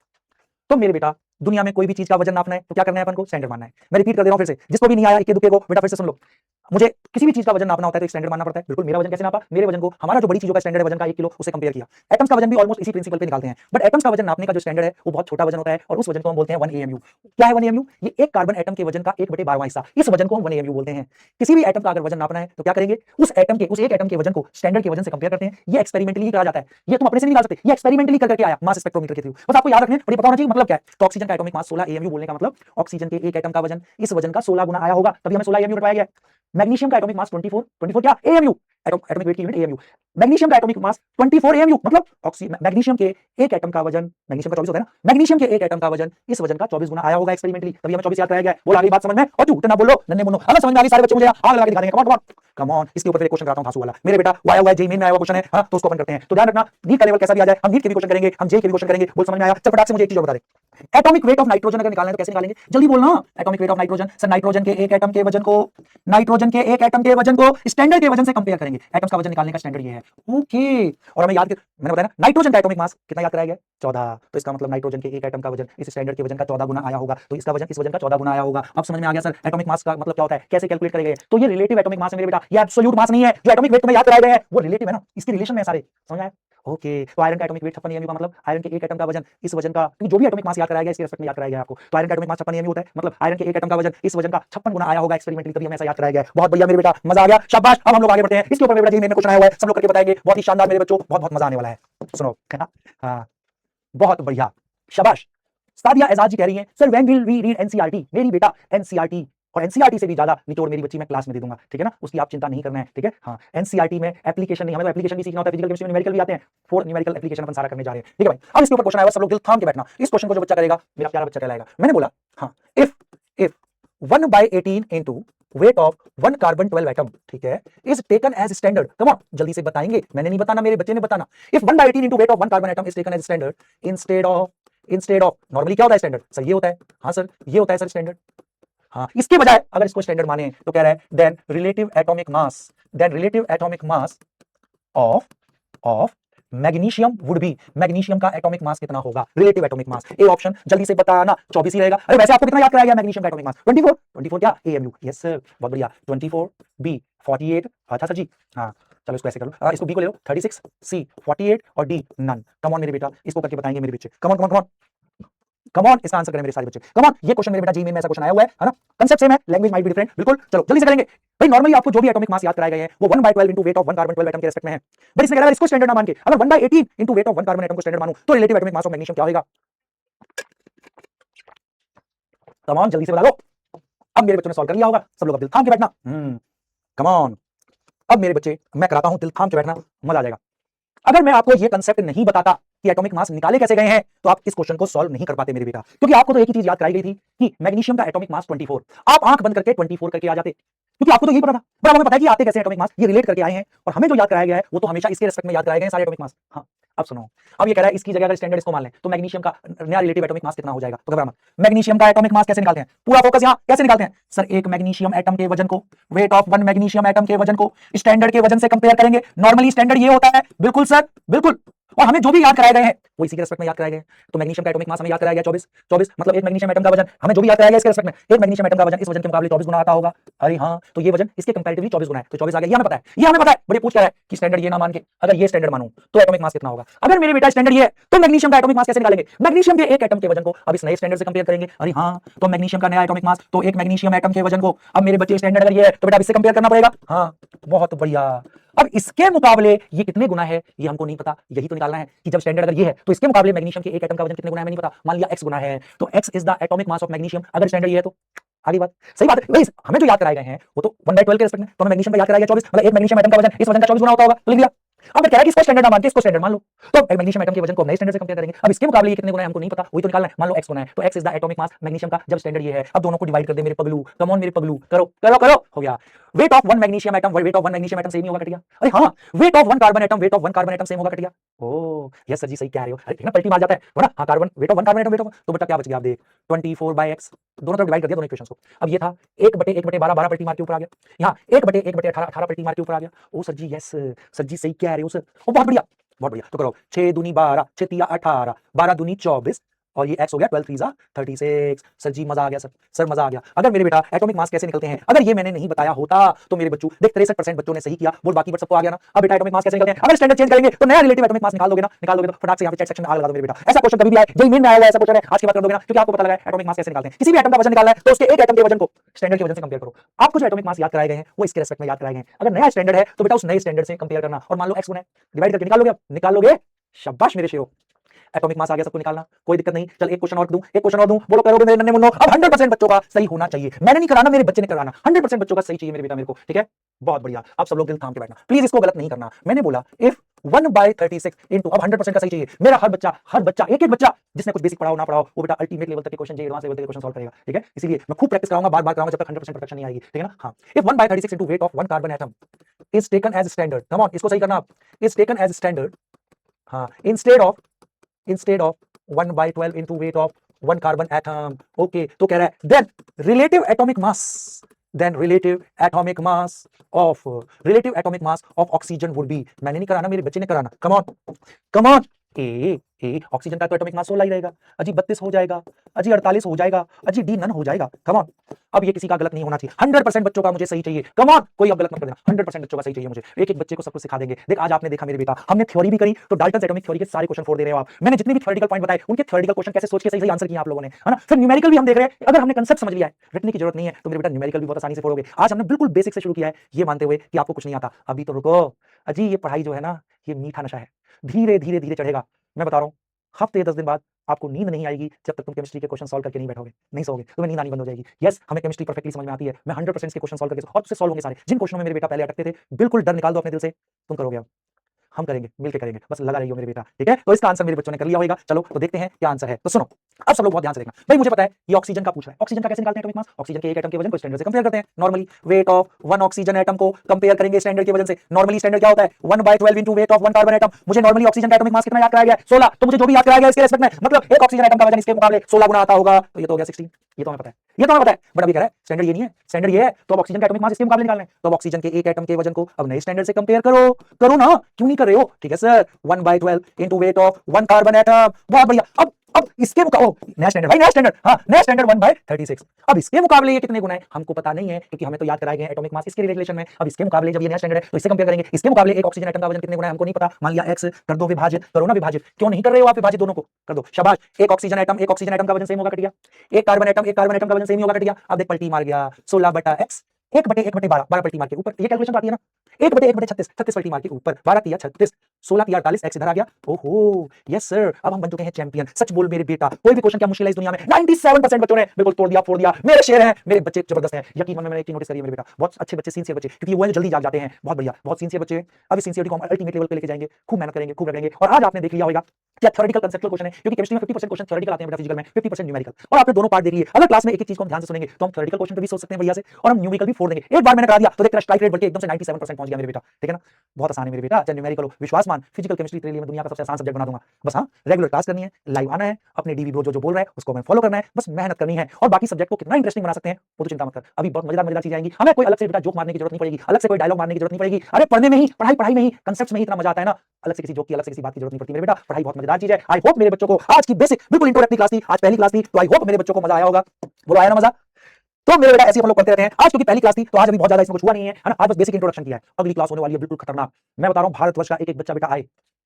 तो मेरे बेटा दुनिया में कोई भी चीज का वजन नापना है तो क्या करना है अपन को? स्टैंडर्ड मानना है। मैं रिपीट कर दे रहा हूं फिर से, जिसको भी नहीं आया इक्के दुक्के को, बेटा फिर से सुन लो। मुझे किसी भी चीज का वजन नापना होता है तो एक स्टैंडर्ड मानना पड़ता है। बिल्कुल मेरा वजन कैसे नापा? मेरे वजन को हमारा जो बड़ी चीजों का स्टैंडर्ड है वजन का 1 किलो, उससे कंपेयर किया। एटम्स का वजन भी ऑलमोस्ट इसी प्रिंसिपल पे निकालते हैं, बट एटम्स का वजन नापने का जो स्टैंडर्ड है वो बहुत छोटा वजन होता है, और उस वजन को हम बोलते हैं 1 AMU। क्या है 1 AMU? ये एक कार्बन एटम के वजन का 1/12वां हिस्सा, इस वजन को हम 1 AMU बोलते हैं। किसी भी एटम का अगर वजन नापना है तो क्या करेंगे? उस एटम के, उस एक एटम के वजन को स्टैंडर्ड के वजन से कंपेयर करते हैं। ये एक्सपेरिमेंटली करा जाता है, ये तुम अपने से नहीं निकाल सकते, ये एक्सपेरिमेंटली करके आया मास स्पेक्ट्रोमीटर के थ्रू। बस आपको याद रखना है, बड़ी पता होना चाहिए मतलब क्या है। तो ऑक्सीजन का एटॉमिक मास 16 AMU बोलने का मतलब ऑक्सीजन के एक एटम का वजन इस वजन का 16 गुना आया होगा, तभी हमें 16 AMU रखवाया गया। मैग्नीशियम का एटॉमिक मास 24 क्या AMU, एटॉमिक वेट की यूनिट AMU। मैग्नीशियम का एटॉमिक मास 24 AMU, मतलब मैग्नीशियम के एक एटम का वजन, मैग्नीशियम का 24 होता है ना, मैग्नीशियम के एक एटम का वजन इस वजन का 24 गुना आया होगा एक्सपेरिमेंटली, तभी हमें 24 याद कराया गया। बोल आगे बात समझ में, और झूठ ना बोलो नन्हे मुन्नो। अगर समझ में आ गई सारे बच्चे मुझे आग लगा के दिखा देंगे। कम ऑन कम ऑन। इसके ऊपर फिर एक क्वेश्चन कराता हूं धांसू वाला मेरे बेटा, वो आया हुआ है जेईई में आया हुआ क्वेश्चन है, हां तो उसको अपन करते हैं। तो ध्यान रखना नीट का लेवल कैसा भी आ जाए, हम नीट के भी क्वेश्चन करेंगे, हम जेईई के भी क्वेश्चन करेंगे। बोल समझ में आया? चल फटाक से मुझे एक चीज और बता दे, एटॉमिक वेट ऑफ नाइट्रोजन अगर निकालना है तो कैसे निकालेंगे? जल्दी बोलना। Atomic weight of nitrogen, sir nitrogen के एक एटम के वजन को, नाइट्रोजन के एक एटम के वजन को स्टैंडर्ड के वजन से कंपेयर करेंगे। एटम्स का वजन निकालने का स्टैंडर्ड ये है। ओके, और हमें याद, मैंने बताया ना नाइट्रोजन का एटॉमिक मास कितना याद कराया गया? 14। तो इसका मतलब नाइट्रोजन के एक एटम का वजन इस स्टैंडर्ड के वजन का 14 गुना आया होगा, तो इसका वजन इस वजन का 14 गुना आया होगा। अब समझ में आ गया सर एटॉमिक मास का मतलब क्या होता है, कैसे कैलकुलेट करेंगे? तो ये रिलेटिव एटॉमिक मास है मेरे बेटा, ये एब्सोल्यूट मास नहीं है। जो एटॉमिक वेट तुम्हें याद कराए गए हैं वो रिलेटिव है ना, इसके रिलेशन में सारे, समझ आया? ओके, तो आयरन का एटॉमिक वेट 56 AMU का मतलब आयरन के एक एटम का वजन इस वजन का, क्योंकि जो भी एटॉमिक मास याद कराया गया इसके रेस्पेक्ट में याद कराया गया आपको। तो आयरन का एटॉमिक मास 56 AMU होता है, मतलब आयरन के एक एटम का वजन इस वजन का 56 गुना आया होगा एक्सपेरिमेंटली, तभी हमें ऐसा याद कराया गया। बहुत बढ़िया मेरे बेटा, मजा आ गया, शाबाश। अब हम लोग आगे बढ़ते हैं। इसके ऊपर मेरे बेटा जी मैंने क्वेश्चन आया हुआ है, सब लोग करके बताएंगे। बहुत ही शानदार मेरे बच्चों, बहुत बहुत मजा आने वाला है, सुनो है ना। हाँ बहुत बढ़िया, शाबाश। सादिया एजाज जी कह रही हैं sir when will we read NCERT. मेरी बेटा एनसीईआरटी और एनसीईआरटी से भी ज्यादा निचोड़ मेरी बच्ची मैं क्लास में दे दूंगा, ठीक है ना, उसकी आप चिंता नहीं करना है, ठीक है। हाँ एनसीईआरटी में एप्लीकेशन नहीं, हमें तो एप्लीकेशन भी सीखना होता है, फिजिकल केमिस्ट्री में न्यूमेरिकल भी आते हैं, 4 न्यूमेरिकल एप्लीकेशन अपन सारा करने जा रहे हैं, ठीक है भाई। अब इसके ऊपर क्वेश्चन आया, सब लोग दिल थाम के बैठना। इस क्वेश्चन को जो बच्चा करेगा मेरा प्यारा बच्चा कहलाएगा। मैंने बोला हाँ, if 1/18 into weight of 1 carbon 12 atom, ठीक है, is taken as standard। Come on जल्दी से बताएंगे, मैंने नहीं बताना, मेरे बच्चे ने बताना। if 1/18 into weight of 1 carbon atom is taken as standard instead of normally क्या होता है स्टैंडर्ड? सर ये होता है, हाँ सर ये होता है सर स्टैंडर्ड। हाँ इसके बजाय अगर इसको स्टैंडर्ड माने तो कह रहा है then relative atomic mass of magnesium would be, magnesium का एटॉमिक मास कितना होगा? Relative atomic mass, A option जल्दी से बताना। 24 ही रहेगा। अरे वैसे आपको कितना याद कराया गया मैग्नीशियम का एटॉमिक मास? 24 क्या AMU? यस सर, बहुत बढ़िया। 24 B 48, अच्छा सर जी। हाँ चलो इसको ऐसे कर लो, इसको बी को ले लो 36, सी 48 और डी नन। कम ऑन मेरे बेटा, इसको करके बताएंगे मेरे बच्चे। कम ऑन इसका आंसर करें मेरे सारे बच्चे। कम ऑन, ये क्वेश्चन मेरे बेटा जी में ऐसा क्वेश्चन आया हुआ है ना, कांसेप्ट सेम है, लैंग्वेज माइट बी डिफरेंट, बिल्कुल। चलो जल्दी से करेंगे भाई। नॉर्मली आपको जो भी एटॉमिक मास याद कराए गए हैं वो 1/12 into weight of 1 carbon 12 atom के रेस्पेक्ट में है, बट इसने कहा इसको स्टैंडर्ड ना मान के अगर 1/18 into weight of 1 carbon atom को स्टैंडर्ड मानूं तो relative atomic mass of magnesium क्या होगा? कम ऑन जल्दी से बता दो। अब मेरे बच्चों ने सॉल्व कर लिया होगा, सब लोग अब दिल थाम के बैठना। कम ऑन, अब मेरे बच्चे मैं कराता हूं, दिल थाम के बैठना, मजा आ जाएगा। अगर मैं आपको ये कांसेप्ट नहीं बताता कि एटॉमिक मास निकाले कैसे गए हैं तो आप इस क्वेश्चन को सॉल्व नहीं कर पाते मेरे बेटा, क्योंकि आपको तो एक ही चीज याद कराई गई थी कि मैग्नीशियम का एटॉमिक मास 24। आप आंख बंद करके 24 करके आ जाते, क्योंकि आपको तो यही पता था, पर हमें पता है कि आते कैसे एटॉमिक मास, ये रिलेट करके आए हैं, और हमें जो याद कराया गया है वो तो हमेशा इसके रेस्पेक्ट में याद कराए गए हैं सारे एटॉमिक मास। हाँ अब सुनो, अब ये कह रहा है इसकी जगह अगर स्टैंडर्ड इसको मान लें तो मैग्नीशियम का नया रिलेटिव एटॉमिक मास कितना हो जाएगा? तो घबरा मत, मैग्नीशियम का एटॉमिक मास कैसे निकालते हैं? पूरा फोकस यहां, कैसे निकालते हैं सर? एक मैग्नीशियम एटम के वजन को, वेट ऑफ 1 मैग्नीशियम एटम के वजन को स्टैंडर्ड के वजन से कंपेयर करेंगे। नॉर्मली स्टैंडर्ड ये होता है, बिल्कुल सर बिल्कुल, और हमें जो भी याद कराए गए हैं वो इसी के रेस्पेक्ट में याद कराए गए हैं। तो मैग्नीशियम का एटॉमिक मास हमें याद कराया गया 24, 24 मतलब एक मैग्नीशियम एटम का वजन हमें जो भी याद कराया गया इसके रेस्पेक्ट में, एक मैग्नीशियम एटम का वजन इस वजन के मुकाबले 24 गुना आता होगा। अरे हाँ, तो ये वजन इसके कंपैरेटिवली 24 गुना है, तो 24 आ गया, ये हमें पता है, ये हमें पता है। बड़े पूछ कर रहा है कि स्टैंडर्ड ये ना मान के अगर ये स्टैंडर्ड मानूं तो एटॉमिक मास कितना होगा। अगर मेरे बेटा स्टैंडर्ड ये है तो मैग्नीशियम का एटॉमिक मास कैसे निकालेंगे? मैग्नीशियम के एक एटम के वजन को अब इस नए स्टैंडर्ड से कंपेयर करेंगे। अरे हाँ, तो मैग्नीशियम का नया एटॉमिक मास, तो एक मैग्नीशियम एटम के वजन को अब मेरे बच्चे स्टैंडर्ड अगर ये है तो बेटा इससे कंपेयर करना पड़ेगा। हाँ, बहुत बढ़िया। अब इसके मुकाबले ये कितने गुना है ये हमको नहीं पता, यही तो निकालना है कि जब स्टैंडर्ड अगर ये है तो इसके मुकाबले मैग्नीशियम के एक एटम का वजन कितने गुना है हमें नहीं पता। मान लिया x गुना है तो x is the atomic mass of magnesium. अगर स्टैंडर्ड ये है तो आगे बात सही बात है भाई, हमें जो याद कराए गए हैं वो तो 1/12 के रेस्पेक्ट में, तो हमें मैग्नीशियम का याद कराया गया 24, मतलब एक मैग्नीशियम एटम का वजन इस वजन का 24 गुना होता होगा, तो लिख दिया। अब कह रहा है कि इसको स्टैंडर्ड ना मान के इसको स्टैंडर्ड मान लो, तो मैग्नीशियम एटम के वजन को नए स्टैंडर्ड से कंपेयर करेंगे। अब इसके मुकाबले ये कितने गुना है हमको नहीं पता, वही तो निकालना है। मान लो x गुना है तो x is the atomic mass magnesium का जब स्टैंडर्ड ये है। अब दोनों को डिवाइड कर दे मेरे पगलू, कम ऑन मेरे पगलू, करो करो करो, हो गया। Weight of one magnesium atom, weight of one magnesium atom same ही होगा, कट गया। अरे हाँ, weight of one carbon atom, weight of one carbon atom same होगा, कट गया। ओह यस सर जी सही कह रहे हो। अरे देखना पलटी मार जाता है ना। हाँ carbon, wait of one carbon atom, weight of, तो बेटा क्या बच गया आप देख 24/x, दोनों तरफ डिवाइड कर दिया दोनों इक्वेशंस को। अब ये था 1/1/12, 12 पलटी मार के ऊपर आ गया। यहाँ 1/1/18, 18 पलटी मार के ऊपर आ गया। ओ सर जी यस सर जी सही कह रहे हो सर, ओ बहुत बढ़िया बहुत बढ़िया। तो करो 6 दूनी 12, 6 तिया 18, 12 दूनी 24 और ये x हो गया 12 3 36। सर जी मजा आ गया सर मजा आ गया। अगर मेरे बेटा एटॉमिक मास कैसे निकलते हैं अगर ये मैंने नहीं बताया होता तो मेरे बच्चों देख 63% बच्चों ने सही किया, बोल बाकी बट सबको आ गया ना। अब बेटा एटॉमिक मास कैसे निकलते हैं, अगर स्टैंडर्ड चेंज करेंगे तो नया रिलेटिव एटॉमिक मास निकाल दोगे ना, निकाल दोगे तो फटाक से यहाँ पे चैट सेक्शन में आग लगा दो मेरे बेटा। ऐसा क्वेश्चन कभी भी आए जेईई मेन में आया हुआ ऐसा क्वेश्चन है, आज की बात कर दोगे ना, क्योंकि आपको पता लगा एटॉमिक मास कैसे निकालते हैं। किसी भी एटम का वजन निकालना है तो उसके एक एटम के वजन को स्टैंडर्ड के वजन से कंपेयर करो। आपको जो एटॉमिक मास याद कराए गए हैं वो इसके रेस्पेक्ट में याद कराए गए हैं। अगर नया स्टैंडर्ड है तो बेटा उस नए स्टैंडर्ड से कंपेयर करना, और मान लो x गुना है, डिवाइड करके निकाल लोगे, अब निकाल लोगे, शाबाश मेरे शेरो, एटॉमिक मास आ गया सबको निकालना, कोई दिक्कत नहीं। चल एक क्वेश्चन और दूं, एक क्वेश्चन और दूं, बोलो करोगे मेरे नन्हे मुन्नो। अब 100% बच्चों का सही होना चाहिए, मैंने नहीं कराना मेरे बच्चे ने कराना, 100% बच्चों का सही चाहिए मेरे बेटा मेरे को, ठीक है बहुत बढ़िया। अब सब लोग दिल थाम के बैठना प्लीज, इसको गलत नहीं करना। मैंने बोला इफ 1/36 इनटू, अब 100% का सही चाहिए मेरा हर बच्चा एक पच्चा जिसने कुछ बेसिक पढ़ाओ ना पढ़ाओ वो बेटा अल्टीमेट लेवल तक के क्वेश्चन, एडवांस लेवल तक के क्वेश्चन सॉल्व करेगा, ठीक है। इसलिए मैं खूब प्रैक्टिस कराऊंगा, बार-बार कराऊंगा जब तक 100% परफेक्शन नहीं आएगी, ठीक है ना। हां, if 1/36 into weight of one carbon atom is taken as standard, come on इसको सही करना आप, इज टेकन एज स्टैंडर्ड, हां instead of 1/12 into weight of one carbon atom, okay, तो कह रहा है then relative atomic mass of oxygen would be, मैंने नहीं कराना मेरे बच्चे ने कराना, come on ए ऑक्सीजन का तो एटॉमिक मास 16 ही रहेगा, अजी 32 हो जाएगा, अजी 48 हो जाएगा, अजी डी नन हो जाएगा, कम ऑन। अब ये किसी का गलत नहीं होना चाहिए, 100% बच्चों का मुझे सही चाहिए, कम ऑन, कोई अब गलत मत कर देना, 100% बच्चों का सही चाहिए मुझे। एक एक बच्चे को सब कुछ सिखा देंगे। देख आज आपने देखा मेरे बेटा, हमने थ्योरी भी करी, तो डाल्टन एटॉमिक थ्योरी के सारे क्वेश्चन फोड़ दे रहे हो आप। मैंने जितने भी थ्योरेटिकल पॉइंट बताए उनके थ्योरेटिकल क्वेश्चन कैसे सोच के सही आंसर किया आप लोगों ने, है ना। फिर न्यूमेरिकल भी हम देख रहे हैं, अगर हमने कांसेप्ट समझ लिया है, रटने की जरूरत नहीं है, तो मेरे बेटा न्यूमेरिकल भी बहुत आसानी से फोड़ोगे। आज हमने बिल्कुल बेसिक से शुरू किया है, ये मानते हुए कि आपको कुछ नहीं आता। अभी तो रुको अजी, ये पढ़ाई जो है ना ये मीठा नशा है, धीरे धीरे धीरे चढ़ेगा। मैं बता रहा हूँ हफ्ते 10 दिन बाद आपको नींद नहीं आएगी जब तक तुम केमिस्ट्री के क्वेश्चन सॉल्व करके नहीं बैठोगे, नहीं सोओगे, तुम्हें नींद आनी बंद हो जाएगी। यस हमें केमिस्ट्री परफेक्टली समझ में आती है, मैं 100% के क्वेश्चन सॉल्व करके और उससे सॉल्व होंगे सारे। जिन क्वेश्चनों में मेरे बेटा पहले अटकते थे, बिल्कुल डर निकाल दो अपने दिल से, तुम करोगे, अब हम करेंगे, मिलकर करेंगे, बस लगा रही हो मेरे बेटा, ठीक है। तो इसका आंसर मेरे बच्चों ने कर लिया होगा। चलो तो देखते हैं क्या आंसर है। तो सुनो अब सब लोग बहुत ध्यान से देखना भाई, मुझे पता है ये ऑक्सीजन का पूछ रहा है, ऑक्सीजन का कैसे निकालते हैं एटॉमिक मास, ऑक्सीजन के एक एटम के वजन को स्टैंडर्ड से कंपेयर करते हैं। Normally weight of one oxygen atom को कंपेयर करेंगे स्टैंडर्ड के वजन से। नॉर्मली स्टैंडर्ड क्या होता है 1/12 into wait of one carbon atom. मुझे नॉर्मली ऑक्सीजन का एटॉमिक मास कितना याद कराया गया है 16, तो मुझे जो भी याद कराया गया इसके रिस्पेक्ट में, मतलब एक ऑक्सीजन एटम का वजन इसके मुकाबले 16 गुना आता होगा, तो ये तो हो गया 16। ये तो हमें पता है, ये तो हमें पता है, बट अभी कह रहा है स्टैंडर्ड ये नहीं है, स्टैंडर्ड ये है, तो अब ऑक्सीजन का एटॉमिक मास इसके मुकाबले निकालना है, तो अब ऑक्सीजन के एक एटम के वजन को अब नए स्टैंडर्ड से कंपेयर करो, करो ना, क्यों नहीं कर रहे हो, ठीक है sir. 1/12 into wait of one carbon atom, बहुत बढ़िया। अब इसके मुकाबले नया स्टैंडर्ड भाई, नया स्टैंडर्ड, हाँ नया स्टैंडर्ड 1/36। अब इसके मुकाबले ये कितने गुना है हमको पता नहीं है, क्योंकि हमें तो याद कराए गए एटॉमिक मास इसके रिलेशन में। अब इसके मुकाबले जब ये नया स्टैंडर्ड है तो इससे कंपेयर करेंगे, इसके मुकाबले एक ऑक्सीजन एटम का वजन कितने गुना है हमको नहीं पता। मान लिया x, कर दो विभाजित, करो ना विभाजित, क्यों नहीं कर रहे हो आप विभाजित, दोनों को कर दो, शाबाश। एक ऑक्सीजन एटम का वजन सेम होगा, कट गया। एक कार्बन एटम का वजन सेम होगा, कट गया। अब देख पलटी मार गया 16/x 1/1/12, 12 पलटी मार के ऊपर, ये कैलकुलेशन आती है ना, 1/1/36, 36 पलटी मार के ऊपर, 12 तिया 36, 16 तिया 48, x इधर आ गया। ओहो यस सर, अब हम बन चुके हैं चैंपियन। सच बोल मेरे बेटा, कोई भी क्वेश्चन क्या मुश्किल है इस दुनिया में, 97% बच्चों ने बिल्कुल तोड़ दिया फोड़ दिया, मेरे शेर हैं, मेरे बच्चे जबरदस्त हैं। यकीन मैंने एक चीज नोटिस करी है मेरे बेटा, बहुत अच्छे बच्चे, सिंसियर बच्चे, क्योंकि वो जल्दी जाग जाते हैं, बहुत बढ़िया, बहुत सिंसियर बच्चे। अब इस सिंसियरिटी को हम अल्टीमेट लेवल पे लेके जाएंगे, खूब मेहनत करेंगे, खूब रगड़ेंगे। और आज आपने देख लिया होगा क्या थ्योरेटिकल कंसेप्चुअल क्वेश्चन है, क्योंकि केमिस्ट्री में 50% क्वेश्चन थ्योरेटिकल आते हैं बेटा, फिजिकल में 50% न्यूमेरिकल। और आपने दोनों पार्ट देख लिए। अगर क्लास में एक-एक चीज को हम ध्यान से सुनेंगे तो हम थ्योरेटिकल क्वेश्चन पे भी सोच सकते हैं बढ़िया से, और हम न्यूमेरिकल भी फोड़ देंगे। एक बार मैंने करा दिया तो देख तेरा स्ट्राइक रेट बढ़ के एकदम से 97% पहुंच गया मेरे बेटा, ठीक है ना। बहुत आसान है मेरे बेटा, चाहे न्यूमेरिकल हो, विश्वास मान, फिजिकल केमिस्ट्री तेरे लिए मैं दुनिया का सबसे आसान सब्जेक्ट बना दूंगा। बस हाँ, रेगुलर क्लास करनी है, लाइव आना है, अपने डीवी ब्रो जो बोल रहा है उसको हमें फॉलो करना है, बस मेहनत करनी है। और बाकी सब्जेक्ट को कितना इंटरेस्टिंग बना सकते हैं वो तो चिंता मत कर, अभी बहुत मजेदार मजेदार चीजें आएंगी। हमें कोई अलग से बेटा जोक मारने की जरूरत नहीं पड़ेगी, अलग से कोई डायलॉग मारने की जरूरत नहीं पड़ेगी। अरे पढ़ने में ही, पढ़ाई में ही, कंसेप्ट्स में ही इतना मजा आता है ना, अलग से किसी जोक की, अलग से किसी बात की जरूरत नहीं पड़ती मेरे बेटा। पढ़ाई बहुत मजेदार चीज है। आई होप मेरे बच्चों को आज की बेसिक बिल्कुल इंट्रोडक्टरी क्लास थी, आज पहली क्लास थी, तो आई होप मेरे बच्चों को मजा आया होगा। बोलो आया ना मजा? तो मेरे बेटा ऐसे हम लोग करते रहते हैं। आज क्योंकि पहली क्लास थी तो आज अभी बहुत ज्यादा इसमें कुछ हुआ नहीं है, है ना। आज बस बेसिक इंट्रोडक्शन किया है। अगली क्लास होने वाली है बिल्कुल खतरनाक। मैं बता रहा हूं, भारतवर्ष का एक-एक बच्चा बेटा आए,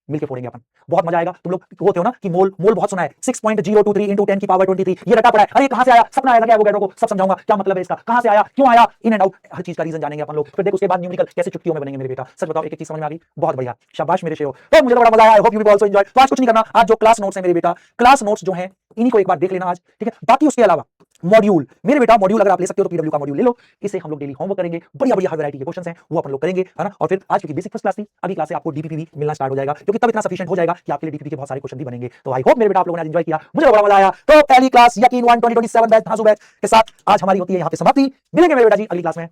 मिलके फोड़ेंगे अपन, बहुत मजा आएगा। तुम लोग होते हो ना कि मोल मोल बहुत सुना है, 6.023 into 10 की पावर 23, ये रटा पड़ा है। अरे कहां से आया, सपना आया था क्या एवोगैड्रो को, सब समझाऊंगा क्या मतलब है इसका, कहां से आया, क्यों आया, इन एंड आउट, हर चीज का रीजन जानेंगे अपन लोग। फिर देख उसके बाद न्यूमेरिकल कैसे चुटकियों में बनेंगे मेरे बेटा। सच बताओ, एक एक चीज समझ में आ गई, बहुत बढ़िया, शाबाश मेरे शेरो। तो मुझे तो बड़ा मजा आया, I hope you will also enjoy. तो आज कुछ नहीं करना, आज जो क्लास नोट्स है मेरे बेटा, क्लास नोट्स जो है इन्हीं को एक बार देख लेना आज, ठीक है। बाकी उसके अलावा मॉड्यूल मेरे बेटा, मॉड्यूल अगर आप ले सकते हो तो पीडब्ल्यू का मॉड्यूल ले लो, इसे हम लोग डेली होमवर्क करेंगे, बढ़िया बढ़िया वैरायटी के क्वेश्चंस हैं वो अपन लोग करेंगे, है ना। और फिर आज क्योंकि बेसिक फर्स्ट क्लास थी, अगली क्लास से आपको डीपीपी भी मिलना स्टार्ट हो जाएगा, क्योंकि तब इतना सफिशिएंट हो जाएगा कि आपके लिए डीपीपी के बहुत सारे क्वेश्चन भी बनेंगे। तो आई होप मेरे बेटा आप लोगों ने आज एंजॉय किया, मुझे बड़ा मजा आया। तो पहली क्लास यकीन 1 2027 बैच धांसू बैच के साथ आज हमारी होती है यहाँ पे समाप्ति। मिलेंगे मेरे बेटा जी अगली क्लास में,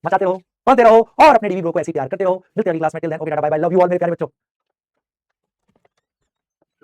मचाते रहो, पढ़ते रहो और अपने डीवी ब्रो को ऐसे ही प्यार करते रहो। मिलते हैं अगली क्लास में, till then okay tata bye bye, love you all मेरे प्यारे बच्चों।